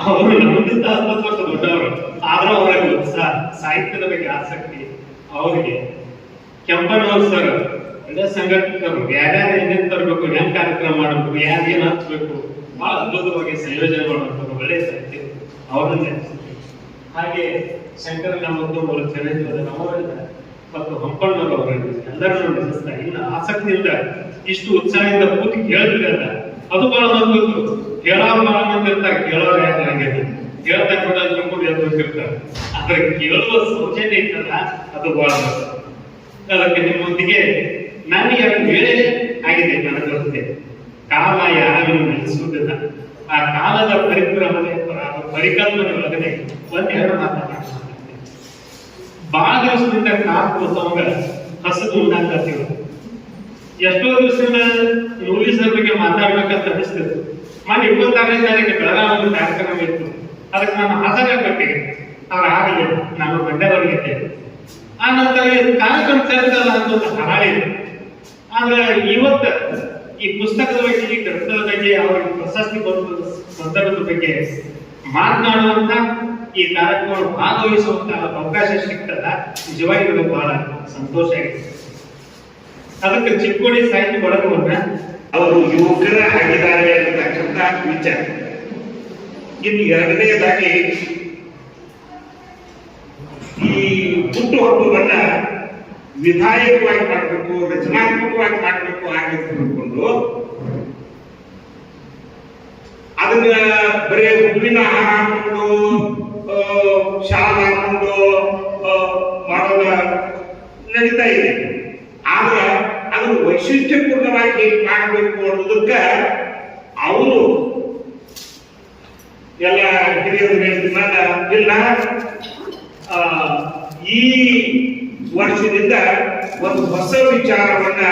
[SPEAKER 6] ಅವರು ನಮಗಿಂತ 10 ವರ್ಷ ದೊಡ್ಡವರು, ಆದ್ರೂ ಅವರಿಗೆ ಉತ್ಸಾಹ, ಸಾಹಿತ್ಯದ ಬಗ್ಗೆ ಆಸಕ್ತಿ. ಅವರಿಗೆ ಕೆಂಪಣ್ಣವ್ರ ಸರ್ ಒಳ್ಳೆ ಸಂಘಟಕರು, ಯಾರ್ಯಾರು ಏನೇನ್ ತರಬೇಕು, ಹೆಂಗ್ ಕಾರ್ಯಕ್ರಮ ಮಾಡಬೇಕು, ಯಾರೇನ್ ಹಚ್ಬೇಕು, ಬಹಳ ಅದ್ಭುತವಾಗಿ ಸಂಯೋಜನೆ ಮಾಡುವಂಥವ್ರು, ಒಳ್ಳೆ ಸಾಹಿತ್ಯ. ಅವರನ್ನ ಹಾಗೆ ಶಂಕರನ ಮತ್ತು ಚಂದ್ರಜೋಧನ ಅವರಿಂದ ಮತ್ತು ಹಂಪಣ್ಣನವರು ಎಲ್ಲರನ್ನು ನಡೆಸ್ತಾ ಇನ್ನು ಆಸಕ್ತಿಯಿಂದ ಇಷ್ಟು ಉತ್ಸಾಹದಿಂದ ಕೂತಿ ಕೇಳಿದ್ರಲ್ಲ ಅದು ಬಹಳ ಬಂದ್ಬಿಟ್ಟು ಕೇಳೋರ್ತಾರೆ ಕೇಳೋರು ಯಾಕೆ ಕೇಳ್ತಾ ಕೂಡ ತಿಳ್ಕೊಂಡು ಎದ್ದಿರ್ತಾರೆ ಆದ್ರೆ ಕೇಳುವ ಸೌಜನ್ಯ ಇತ್ತಲ್ಲ ಅದು ಬಹಳ ಅದಕ್ಕೆ ನಿಮ್ಮೊಂದಿಗೆ ನನಗೆ ವೇಳೆ ಆಗಿದೆ ನನಗೆ ಗೊತ್ತಿದೆ. ಕಾಲ ಯಾರನ್ನು ನಿಲ್ಲಿಸುವುದಿಲ್ಲ. ಆ ಕಾಲದ ಪರಿಕ್ರಮಣೆ ಪರಿಕಲ್ಪನೆ ಒಳಗಡೆ ಒಂದೆರಡು ಮಾತಾಡ್ತೀನಿ. ಬಹಳ ದಿವಸದಿಂದ ಕಾಲವಂಗ ಹಸದು ಉಂಟಾಗ್ತೀವಿ. ಎಷ್ಟೋ ದಿವಸದಿಂದ ನೂಲಿ ಸರ್ ಬಗ್ಗೆ ಮಾತಾಡ್ಬೇಕಂತ ಅನಿಸ್ತಿತ್ತು. ಮನೆ 26ನೇ ತಾರೀಕು ಬೆಳಗಾವಿ ಕಾರ್ಯಕ್ರಮ ಇತ್ತು. ಅದಕ್ಕೆ ನಾನು ಹಾಜರಾಗಬೇಕಾಗಿ ಅವ್ರು ಆಗಲಿ ನಾನು ಮಂಡ್ಯದವರಿಗಿದ್ದೆ. ಆ ನಂತರ ಕಾರ್ಯಕ್ರಮ ಸೇರ್ತಲ್ಲ ಅಂತ ಒಂದು ಹರಾಳಿ. ಆದ್ರೆ ಇವತ್ತು ಈ ಪುಸ್ತಕದ ಬಗ್ಗೆ ಈ ಗ್ರಂಥದ ಬಗ್ಗೆ ಅವರಿಗೆ ಪ್ರಶಸ್ತಿ ಬರುವ ಸಂದರ್ಭದ ಬಗ್ಗೆ ಮಾತನಾಡುವಂತ ಈ ಕಾರ್ಯಕ್ರಮ ಭಾಗವಹಿಸುವಂತ ಅವಕಾಶ ಸಿಗ್ತದ ನಿಜವಾಗಿ ನನಗೆ ಬಹಳ ಸಂತೋಷ ಆಗಿದೆ. ಅದಕ್ಕೆ ಚಿಕ್ಕೋಡಿ ಸಾಹಿತ್ಯ ಬಳಗವನ್ನ
[SPEAKER 4] ಅವರು ಯುವಕರ ಆಗಿದ್ದಾರೆ ಅಂತಕ್ಕಂಥ ವಿಚಾರ. ಇನ್ನು ಎರಡನೇದಾಗಿ ಈ ಹುಟ್ಟುಹಬ್ಬವನ್ನ ವಿಧಾಯಕವಾಗಿ ಮಾಡಬೇಕು, ರಚನಾತ್ಮಕವಾಗಿ ಮಾಡಬೇಕು ಹಾಗೆ ತಿಳ್ಕೊಂಡು ಅದನ್ನ ಬರೀ ಹೂವಿನ ಹಾರ ಹಾಕೊಂಡು ಶಾಲ್ ಹಾಕೊಂಡು ಮಾಡೋದ ನಡೀತಾ ಇದೆ. ಆದ್ರೆ ಅದು ವೈಶಿಷ್ಟ್ಯಪೂರ್ಣವಾಗಿ ಮಾಡಬೇಕು ಅನ್ನೋದಕ್ಕ ಅವರು ಎಲ್ಲ ಹಿರಿಯರು ಹೇಳಿದ್ಮೇಲ ಇಲ್ಲ ಈ ವರ್ಷದಿಂದ ಒಂದು ಹೊಸ ವಿಚಾರವನ್ನ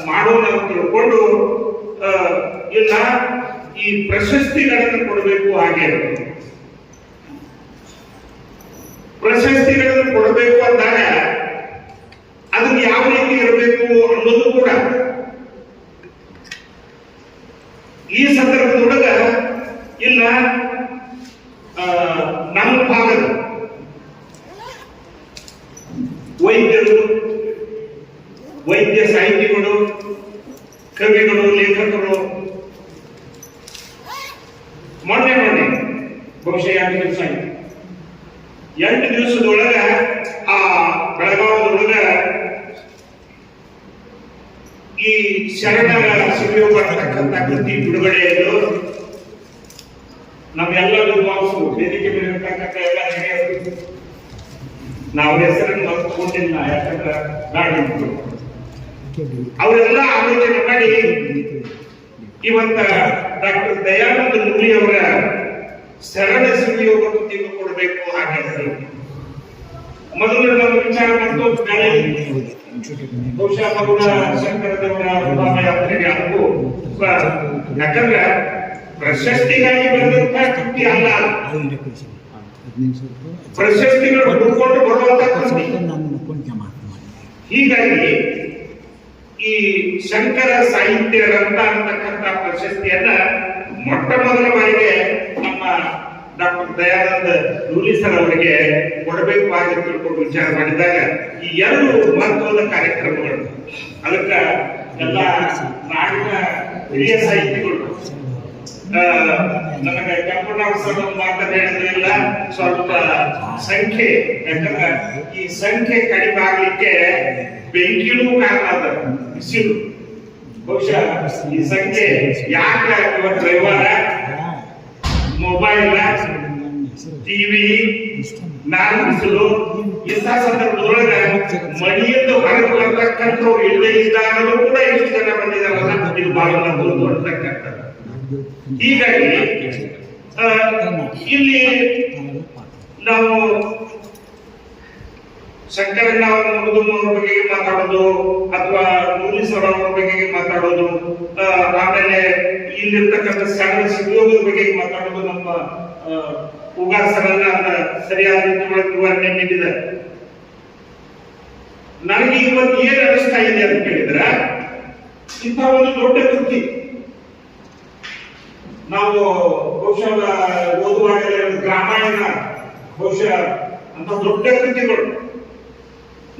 [SPEAKER 4] ಮಾಡೋಣ ಅಂತ ತಿಳ್ಕೊಂಡು ಇಲ್ಲ ಈ ಪ್ರಶಸ್ತಿಗಳನ್ನು ಕೊಡಬೇಕು. ಹಾಗೆ ಪ್ರಶಸ್ತಿಗಳನ್ನು ಕೊಡಬೇಕು ಅಂದಾಗ ಅದನ್ನ ಯಾವ ರೀತಿ ಇರಬೇಕು ಅನ್ನೋದು ಕೂಡ ಈ ಸಂದರ್ಭದೊಳಗ ಇಲ್ಲ ನಮ್ಮ ಭಾಗದ ವೈದ್ಯರು, ವೈದ್ಯ ಸಾಹಿತಿಗಳು, ಕವಿಗಳು, ಲೇಖಕರು ಮೊನ್ನೆ ಬಹುಶಃ 8 ದಿವಸದೊಳಗ ಆ ಬೆಳಗಾವದೊಳಗ ಈ ಶರಣರ ಸಿರಿಯು ಬರ್ತಕ್ಕಂಥ ಕೃತಿ ಬಿಡುಗಡೆಯದು ನಮ್ಮೆಲ್ಲ ವಿದ್ವಾಂಸರು ವೇದಿಕೆ ಮೇಲೆ ಇರ್ತಕ್ಕಂಥ ಎಲ್ಲ ಹಿರಿಯರು ನಾವು ಹೆಸರನ್ನು ಮರೆತುಕೊಂಡಿಲ್ಲ. ಯಾಕಂದ್ರೆ ನಾಡಿದ್ದು ಅವರೆಲ್ಲ ಆಲೋಚನೆ ಮಾಡಿ ಇವತ್ತ ಡಾಕ್ಟರ್ ದಯಾನಂದ ನೂಲಿ ಅವರ ಶರಣ ಸಿರಿಯೋಗ ಕೃತಿಯನ್ನು ಕೊಡಬೇಕು. ಹಾಗೆ ಮೊದಲು ನಾವು ವಿಚಾರ ಮಾಡ್ಕೊಂಡು ಬಹುಶಃ ಮಗುಳ ಶಂಕರದೇವರ ಯಾತ್ರೆಗೆ ಅದಕ್ಕೂ ಯಾಕಂದ್ರೆ ಪ್ರಶಸ್ತಿಗಾಗಿ ಬರೆದಂತಹ ಕೃತಿ ಅಲ್ಲ, ಪ್ರಶಸ್ತಿಗಳು ಹುಡುಕೊಂಡು ಬರುವಂತ ಕೃತಿ. ಹೀಗಾಗಿ ಈ ಶಂಕರ ಸಾಹಿತ್ಯ ರತ್ನ ಅಂತಕ್ಕಂಥ ಪ್ರಶಸ್ತಿಯನ್ನ ಮೊಟ್ಟ ಮೊದಲ ಬಾರಿಗೆ ನಮ್ಮ ಡಾಕ್ಟರ್ ದಯಾನಂದ ನೂಲಿ ಸರ್ ಅವರಿಗೆ ಕೊಡಬೇಕು ಅಂತ ತಿಳ್ಕೊಂಡು ವಿಚಾರ ಮಾಡಿದಾಗ ಈ 2 ಮಹತ್ವದ ಕಾರ್ಯಕ್ರಮಗಳು ಅದಕ್ಕ ಎಲ್ಲ ನಾಡಿನ ಹಿರಿಯ ಸಾಹಿತಿಗಳು ನನಗೆ ಕೆಂಪಣ್ಣವ್ರ ಸರ್ ಮಾತನ್ನ ಹೇಳಿದ್ರಿಲ್ಲ, ಸ್ವಲ್ಪ ಸಂಖ್ಯೆ, ಯಾಕಂದ್ರೆ ಈ ಸಂಖ್ಯೆ ಕಡಿಮೆ ಆಗ್ಲಿಕ್ಕೆ ಬೆಂಕಿನೂ ಕಾರಣ ಅದ, ಬಿಸಿಲು. ಬಹುಶಃ ಈ ಸಂಖ್ಯೆ ಯಾಕೆ ಇವತ್ತು ರವಿವಾರ ಮೊಬೈಲ್, ಟಿವಿ, ಬಿಸಿಲು ಇಂಥ ಸಂದರ್ಭದೊಳಗ ಮನೆಯಿಂದ ಹೊರಗೆ ಬರ್ತಕ್ಕಂಥವ್ರು ಇಲ್ಲೇ ಇದ್ದಾಗಲೂ ಕೂಡ ಎಷ್ಟು ಜನ ಬಂದಿದ್ದಾರಲ್ಲ, ಇದು ಬಹಳ ಅಂತಕ್ಕಂಥದ್ದು. ಹೀಗಾಗಿ ಇಲ್ಲಿ ನಾವು ಶಂಕರಣ್ಣ ಅವ್ರ ಬಗ್ಗೆ ಮಾತಾಡೋದು ಅಥವಾ ನೂಲಿ ಸರ್ ಅವ್ರ ಬಗ್ಗೆ ಮಾತಾಡೋದು, ಆಮೇಲೆ ಇಲ್ಲಿರ್ತಕ್ಕಂಥ ಶರಣ ಸಿರಿಯೋಗದ ಬಗ್ಗೆ ಮಾತಾಡೋದು ನಮ್ಮ ಉಗಾರ್ ಸರನ್ನ ಸರಿಯಾದ ವಿವರಣೆ ನೀಡಿದ್ದಾರೆ. ನನಗೆ ಇವತ್ತು ಏನ್ ಅನಿಸ್ತಾ ಇದೆ ಅಂತ ಕೇಳಿದ್ರೆ, ಇಂಥ ಒಂದು ದೊಡ್ಡ ಕೃತಿ ನಾವು ಬಹುಶಃ ಓದುವಾಗ ರಾಮಾಯಣ ಬಹುಶಃ ಅಂತ ದೊಡ್ಡ ಕೃತಿಗಳು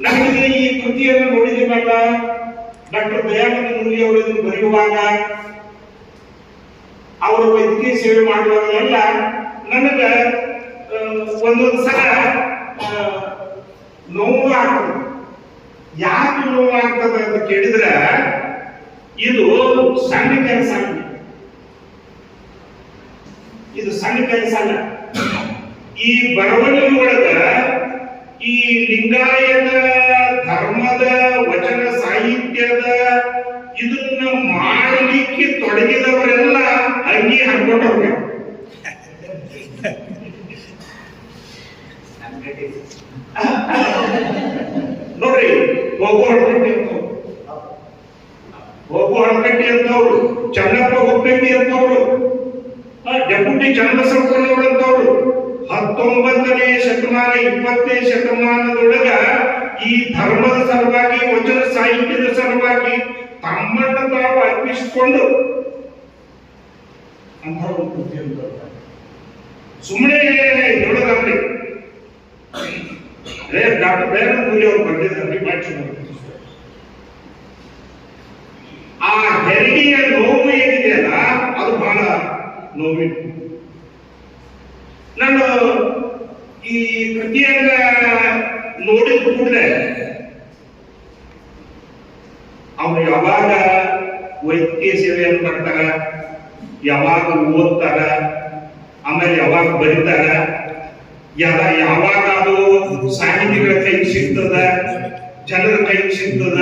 [SPEAKER 4] ನನಗೆ ಈ ಕೃತಿಯನ್ನು ನೋಡಿದಿರಲ್ಲ, ಡಾಕ್ಟರ್ ದಯಾನಂದ ನೂಲಿ ಅವರು ಇದನ್ನು ಬರೆಯುವಾಗ ಅವರ ವೈದ್ಯಕೀಯ ಸೇವೆ ಮಾಡುವಾಗಲೆಲ್ಲ ನನಗ
[SPEAKER 6] ಒಂದೊಂದು ಸಲ ನೋವು ಆಗ್ತದೆ. ಯಾಕೆ ನೋವು ಆಗ್ತದೆ ಅಂತ ಕೇಳಿದ್ರೆ ಇದು ಸಣ್ಣ ಕೆಲಸ ಅಲ್ಲ. ಇದು ಸಣ್ಣ ಕೆಲಸ ಅಲ್ಲ. ಈ ಬರವಣಿಗೆ ಒಳಗ ಈ ಲಿಂಗಾಯತ ಧರ್ಮದ ವಚನ ಸಾಹಿತ್ಯದ ಇದನ್ನ ಮಾಡಲಿಕ್ಕೆ ತೊಡಗಿದವರೆಲ್ಲ ಅಂಗಿ ಹಾಕೊಂಡು ಹೋಗ್ಬೇಕು. ನೋಡ್ರಿ, ಹೋಗು ಹಳಕಟ್ಟಿ ಅಂತವ್ರು, ಚನ್ನಪ್ಪ ಹುಬ್ಬೆಟ್ಟಿ ಅಂತವ್ರು, ಡೆಪ್ಯೂಟಿ ಚನ್ನಬಸಪ್ಪನವರು ಅಂತವ್ರು 19ನೇ ಶತಮಾನ 20ನೇ ಶತಮಾನದೊಳಗ ಈ ಧರ್ಮದ ಸಲುವಾಗಿ ವಚನ ಸಾಹಿತ್ಯದ ಸಲುವಾಗಿ ತಮ್ಮನ್ನು ತಾವು ಅರ್ಪಿಸಿಕೊಂಡು ಅಂತ ಸುಮ್ಮನೆ ಹೇಳೋದಾಗ್ಲಿ. ಡಾಕ್ಟರ್ ಬೇರೂರಿ ಅವರು ಬರೆದಿದ್ದಾರೆ. ಆ ಹೆರಿಗೆಯ ನೋವು ಏನಿದೆಯಲ್ಲ ಅದು ಬಹಳ ನೋವಿನ. ನಾನು ಈ ಕೃತಿಯನ್ನ ನೋಡಿದ ಕೂಡಲೇ ಅವ್ರು ಯಾವಾಗ ವೈದ್ಯಕೀಯ ಸೇವೆಯನ್ನು ಮಾಡ್ತಾರ, ಯಾವಾಗ ಓದ್ತಾರ, ಆಮೇಲೆ ಯಾವಾಗ ಬರೀತಾರ, ಯಾವಾಗ ಅದು ಸಾಹಿತಿಗಳ ಕೈಗೆ ಸಿಗ್ತದ, ಜನರ ಕೈಗೆ ಸಿಗ್ತದ,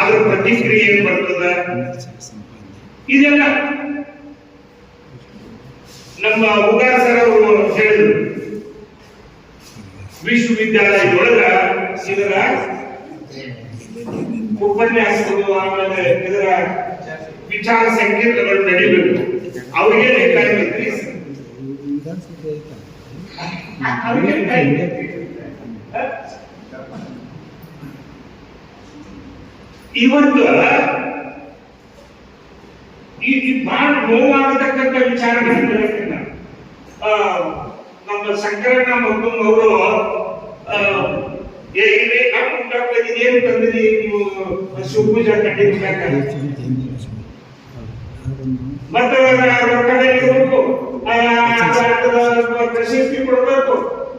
[SPEAKER 6] ಅದ್ರ ಪ್ರತಿಕ್ರಿಯೆ ಏನ್ ಬರ್ತದ, ಇದೆಲ್ಲ ನಮ್ಮ ಉಗಾರ್ ಸರ್ ಅವರು ಹೇಳಿದ್ರು. ವಿಶ್ವವಿದ್ಯಾಲಯದೊಳಗ ಇದರ ಉಪನ್ಯಾಸಗಳು ಆಮೇಲೆ ಇದರ ವಿಚಾರ ಸಂಕೀರ್ಣಗಳು ನಡೀಬೇಕು. ಅವರಿಗೆ ಬೇಕಾಗಿದ್ರಿ ಇವತ್ತು ಈ ಬಹಳ ನೋವಾಗತಕ್ಕಂಥ ವಿಚಾರಗಳನ್ನು ನಮ್ಮ ಶಂಕರಣ್ಣ ಮಕ್ಕಳು ಅವರು ಇದೇನು ತಂದಿರಿ ನೀವು ಶಿವಪೂಜಾ ಕಟ್ಟಿರ್ಬೇಕ ಮತ್ತೆ ಇರಬೇಕು, ಪ್ರಶಸ್ತಿ ಕೊಡ್ಬೇಕು,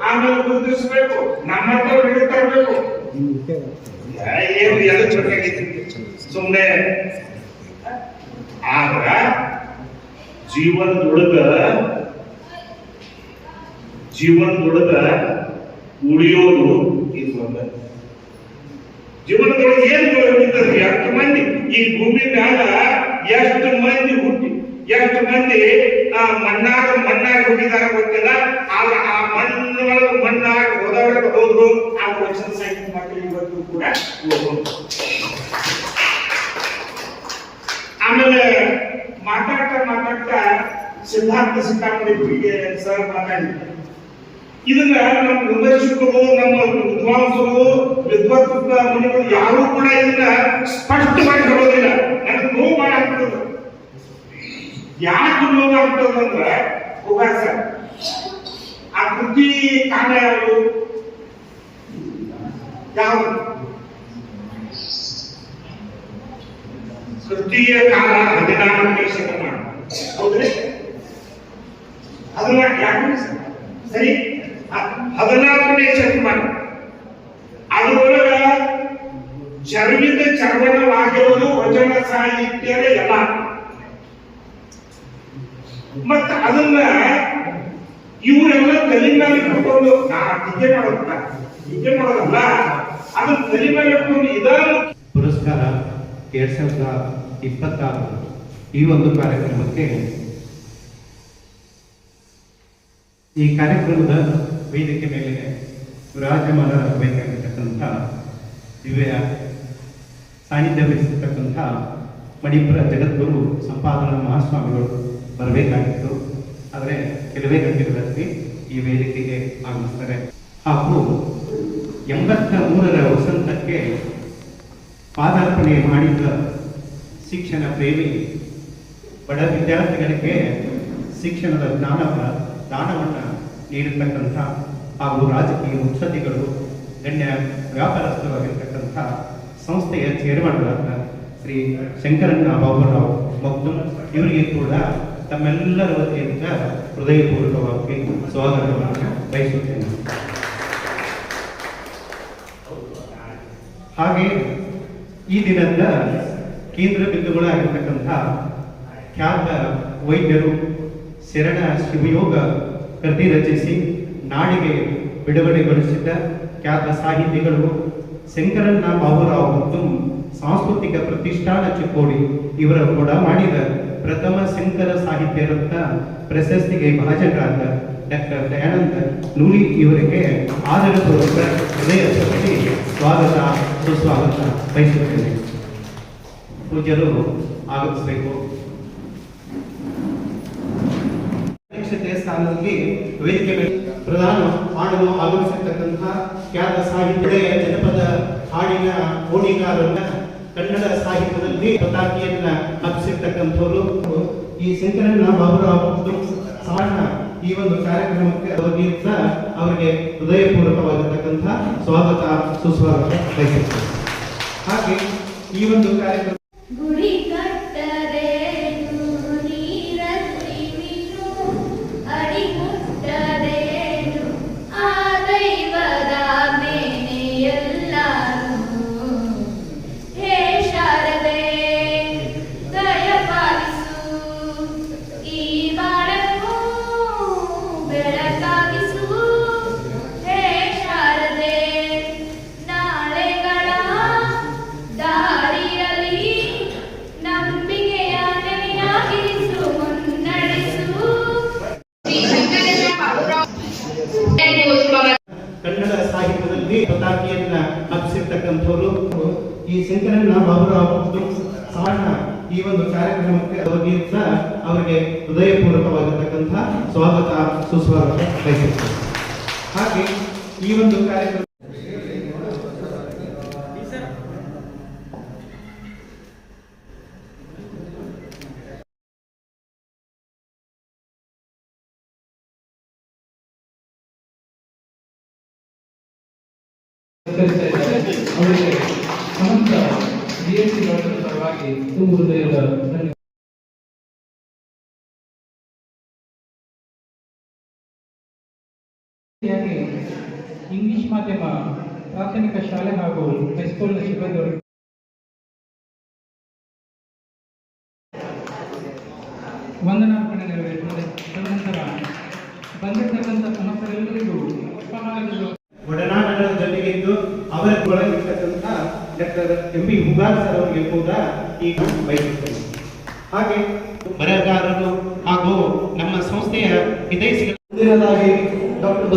[SPEAKER 6] ಆಮೇಲೆ ಗುರುತಿಸಬೇಕು, ನಮ್ಮ ಹತ್ರ ಹಿಡಿದು ತರಬೇಕು. ಏನು ಎದಕ್ಕೆ ಬೇಕಾಗಿತ್ತು ಸುಮ್ಮನೆ. ಆದ್ರ ಜೀವನದೊಳಗ ಉಳಿಯೋದು ಇದು ಒಂದ. ಜೀವನದೊಳಗೆ ಏನು ಉಳಿತದೆ? ಎಷ್ಟು ಮಂದಿ ಈ ಭೂಮಿ ಮ್ಯಾಲ ಎಷ್ಟು ಮಂದಿ ಹುಟ್ಟಿ ಎಷ್ಟು ಮಂದಿ ಮಣ್ಣಾಗ ಹುಟ್ಟಿದಾರ ಗೊತ್ತಿಲ್ಲ. ಆದ್ರೆ ಆ ಮಣ್ಣೊಳಗೆ ಮಣ್ಣಾಗ ಹೋದವರೆಗೆ ಹೋದ್ರು ಆ ವಚನ ಸಾಹಿತ್ಯ ಮಕ್ಕಳು ಇವತ್ತು ಕೂಡ ಆಮೇಲೆ ಮಾತಾಡ್ತಾ ಸಿದ್ಧಾರ್ಥ ಸಿಕ್ಕಾಪಟ್ಟೆ ಸರ್ ಮಾತಾಡಿದ್ರು. ಇದನ್ನ ನಮ್ಮ ವಿಮರ್ಶಕರು, ನಮ್ಮ ವಿದ್ವಾಂಸರು, ವಿದ್ವತ್ ಮುನಿಗಳು ಯಾರು ಕೂಡ ಇದನ್ನ ಸ್ಪಷ್ಟವಾಗಿ ಹೇಳೋದಿಲ್ಲ. ನನಗೆ ನೋವು ಆಗ್ತದೆ. ಯಾಕೆ ನೋವು ಆಗ್ತದಂದ್ರೆ ಉಗಾಸ ಆ ಕೃತಿ ಕಾರಣ ಯಾವುದು ಕೃತಿಯ ಕಾಲ 14ನೇ ಶತಮಾನ. ಹೌದ್ರಿ? ಅದನ್ನ ಯಾಕೆ ಸರಿ 14ನೇ ಶತಮಾನ. ಅದರೊಳಗ ಚರ್ವಣವಾಗಿರುವುದು ವಚನ ಸಾಹಿತ್ಯದ ಎಲ್ಲ. ಮತ್ತ ಅದನ್ನ ಇವರೆಲ್ಲ ತಲೆ ಮೇಲೆ ಇಟ್ಕೊಂಡು ಟೀಕೆ ಮಾಡೋದಲ್ಲ, ಅದನ್ನ ತಲೆ ಮೇಲೆ ಇಟ್ಕೊಂಡು ಇದನ್ನು
[SPEAKER 7] ಪುರಸ್ಕಾರ 2026 ಈ ಒಂದು ಕಾರ್ಯಕ್ರಮಕ್ಕೆ ಈ ಕಾರ್ಯಕ್ರಮದ ವೇದಿಕೆ ಮೇಲೆ ವಿರಾಜಮಾನರಾಗಬೇಕಾಗಿರ್ತಕ್ಕಂಥ ದಿವ್ಯ ಸಾನ್ನಿಧ್ಯ ವಹಿಸಿರ್ತಕ್ಕಂಥ ಮಣಿಪುರ ಜಗದ್ಗುರು ಸಂಪಾದನಾ ಮಹಾಸ್ವಾಮಿಗಳು ಬರಬೇಕಾಗಿತ್ತು. ಆದರೆ ಕೆಲವೇ ಗಂಟೆಗಳಲ್ಲಿ ಈ ವೇದಿಕೆಗೆ ಆಗಮಿಸ್ತಾರೆ. ಹಾಗೂ 83ರ ವಸಂತಕ್ಕೆ ಪಾದಾರ್ಪಣೆ ಮಾಡಿದ ಶಿಕ್ಷಣ ಪ್ರೇಮಿ ಬಡ ವಿದ್ಯಾರ್ಥಿಗಳಿಗೆ ಶಿಕ್ಷಣದ ದಾನವನ್ನು ನೀಡಿರ್ತಕ್ಕಂಥ ಹಾಗೂ ರಾಜಕೀಯ ಮುತ್ಸದ್ದಿಗಳು, ಗಣ್ಯ ವ್ಯಾಪಾರಸ್ಥರಾಗಿರ್ತಕ್ಕಂಥ ಸಂಸ್ಥೆಯ ಚೇರ್ಮನ್ಗಳಾದ ಶ್ರೀ ಶಂಕರಣ್ಣ ಬಾಬುರಾವ್ ಮತ್ತು ಇವರಿಗೆ ಕೂಡ ತಮ್ಮೆಲ್ಲರ ವತಿಯಿಂದ ಹೃದಯಪೂರ್ವಕವಾಗಿ ಸ್ವಾಗತವನ್ನು ಬಯಸುತ್ತೇನೆ. ಹಾಗೆ ಈ ದಿನದ ಕೇಂದ್ರ ಬಿಂದುಗಳಾಗಿರ್ತಕ್ಕಂಥ ಖ್ಯಾತ ವೈದ್ಯರು ಶರಣ ಶಿವಯೋಗ ಕೃತಿ ರಚಿಸಿ ನಾಡಿಗೆ ಬಿಡುಗಡೆಗೊಳಿಸಿದ ಖ್ಯಾತ ಸಾಹಿತಿಗಳು ಶಂಕರಣ್ಣ ಬಾಬುರಾವ್ ಮತ್ತು ಸಾಂಸ್ಕೃತಿಕ ಪ್ರತಿಷ್ಠಾನ ಚಿಕ್ಕೋಡಿ ಇವರ ಕೂಡ ಮಾಡಿದ ಪ್ರಥಮ ಶಂಕರ ಸಾಹಿತ್ಯ ರತ್ನ ಪ್ರಶಸ್ತಿಗೆ ಭಾಜನರಾದ ಡಾಕ್ಟರ್ ದಯಾನಂದ ನೂಲಿ ಇವರಿಗೆ ಆದರಪೂರ್ವಕ ಹೃದಯದಲ್ಲಿ ಸ್ವಾಗತ ಸುಸ್ವಾಗತ ಬಯಸುತ್ತೇನೆ. ಪೂಜ್ಯರು ಆಗಮಿಸಬೇಕು. ಅಧ್ಯಕ್ಷತೆಯ ಸ್ಥಾನದಲ್ಲಿ ವೇದಿಕೆ ಮೇಲೆ ಪ್ರಧಾನ ಮಾಡಲು ಆಗಮಿಸಿರ್ತಕ್ಕಂತಹ ಖ್ಯಾತ ಸಾಹಿತ್ಯ ಜನಪದ ಹಾಡಿನ ಓಣಿಗಾರರನ್ನ ಕನ್ನಡ ಸಾಹಿತ್ಯದಲ್ಲಿ ಪತಾಕಿಯನ್ನ ಹಬ್ಬಿಸಿರ್ತಕ್ಕಂಥವರು ಈ ಶಂಕರಣ್ಣ ಬಾಬುರಾವ್ ಸಾರಣ ಈ ಒಂದು ಕಾರ್ಯಕ್ರಮಕ್ಕೆ ಅವರಿಗೆ ಹೃದಯಪೂರ್ವಕವಾಗಿರ್ತಕ್ಕಂಥ ಸ್ವಾಗತ ಸುಸ್ವಾಗತ ಬಯಸುತ್ತೇನೆ. ಹಾಗೆ ಈ ಒಂದು ಕಾರ್ಯಕ್ರಮ
[SPEAKER 8] ಗುಡಿ ಕಟ್ಟದೇನು ನೀರಲ್ಲಿ ಮೀನು ಅಡಿ ಮುಟ್ಟದೇನು ಆ ದೈವದ ಮೇನೆ ಎಲ್ಲರೂ ಹೇ ಶಾರದೆ ದಯಪಾಲಿಸು ಈ ಬಾಳನ್ನು ಬೆಳಕಾಗಿಸು ಹೇ ಶಾರದೆ ನಾಳೆಗಳ ದಾರಿಯಲ್ಲಿ ನಂಬಿಕೆಯ ನೆಲೆಯಾಗಿರಿಸು ಮುನ್ನಡೆಸು.
[SPEAKER 7] ಕನ್ನಡ ಸಾಹಿತ್ಯದಲ್ಲಿ ಪತಾಕಿಯನ್ನ ಹಬ್ಬಿಸಿರ್ತಕ್ಕಂಥವರು ಈ ಶಂಕರಣ್ಣ ಬಾಬುರಾವ್ ಮತ್ತು ಸಾರಣ ಈ ಒಂದು ಕಾರ್ಯಕ್ರಮಕ್ಕೆ ಅವರಿಗೆ ಹೃದಯಪೂರ್ವಕವಾಗಿರ್ತಕ್ಕಂಥ ಸ್ವಾಗತ ಸುಸ್ವಾಗತ ಬಯಸುತ್ತೇನೆ. ಹಾಗೆ ಈ ಒಂದು ಕಾರ್ಯಕ್ರಮ
[SPEAKER 9] ಅವರಿಗೆ ಸಮಸ್ತ ಜಿಎಸ್ಟಿ ಪರವಾಗಿ ತುಂಬ ಹೃದಯದ ಧನ್ಯವಾದ. ಇಂಗ್ಲಿಷ್ ಮಾಧ್ಯಮ ಪ್ರಾಥಮಿಕ ಶಾಲೆ ಹಾಗೂ ಹೈಸ್ಕೂಲ್ನ ಸಿಬ್ಬಂದಿಗಳು ವಂದನಾರ್ಪಣೆ ನೆರವೇರುತ್ತದೆ. ತದನಂತರ ಬಂದಿರತಕ್ಕಂಥ ಸಮಸ್ಯೆಗಳೆಲ್ಲರಿಗೂ
[SPEAKER 7] ಒಡನಾಟಗಳ ಜೊತೆಗಿದ್ದು ಅವರ ಒಳಗಿರ್ತಕ್ಕಂಥ ಡಾಕ್ಟರ್ ಎಂ.ಬಿ. ಹುಗಾರ್ ಸರ್ ಅವರಿಗೆ ಕೂಡ ಈಗ ಬಯಸುತ್ತೇನೆ. ಹಾಗೆ ಬರಹಗಾರರು ಹಾಗೂ ನಮ್ಮ ಸಂಸ್ಥೆಯ ಹಿತೈಷಿಗಳು ಡಾಕ್ಟರ್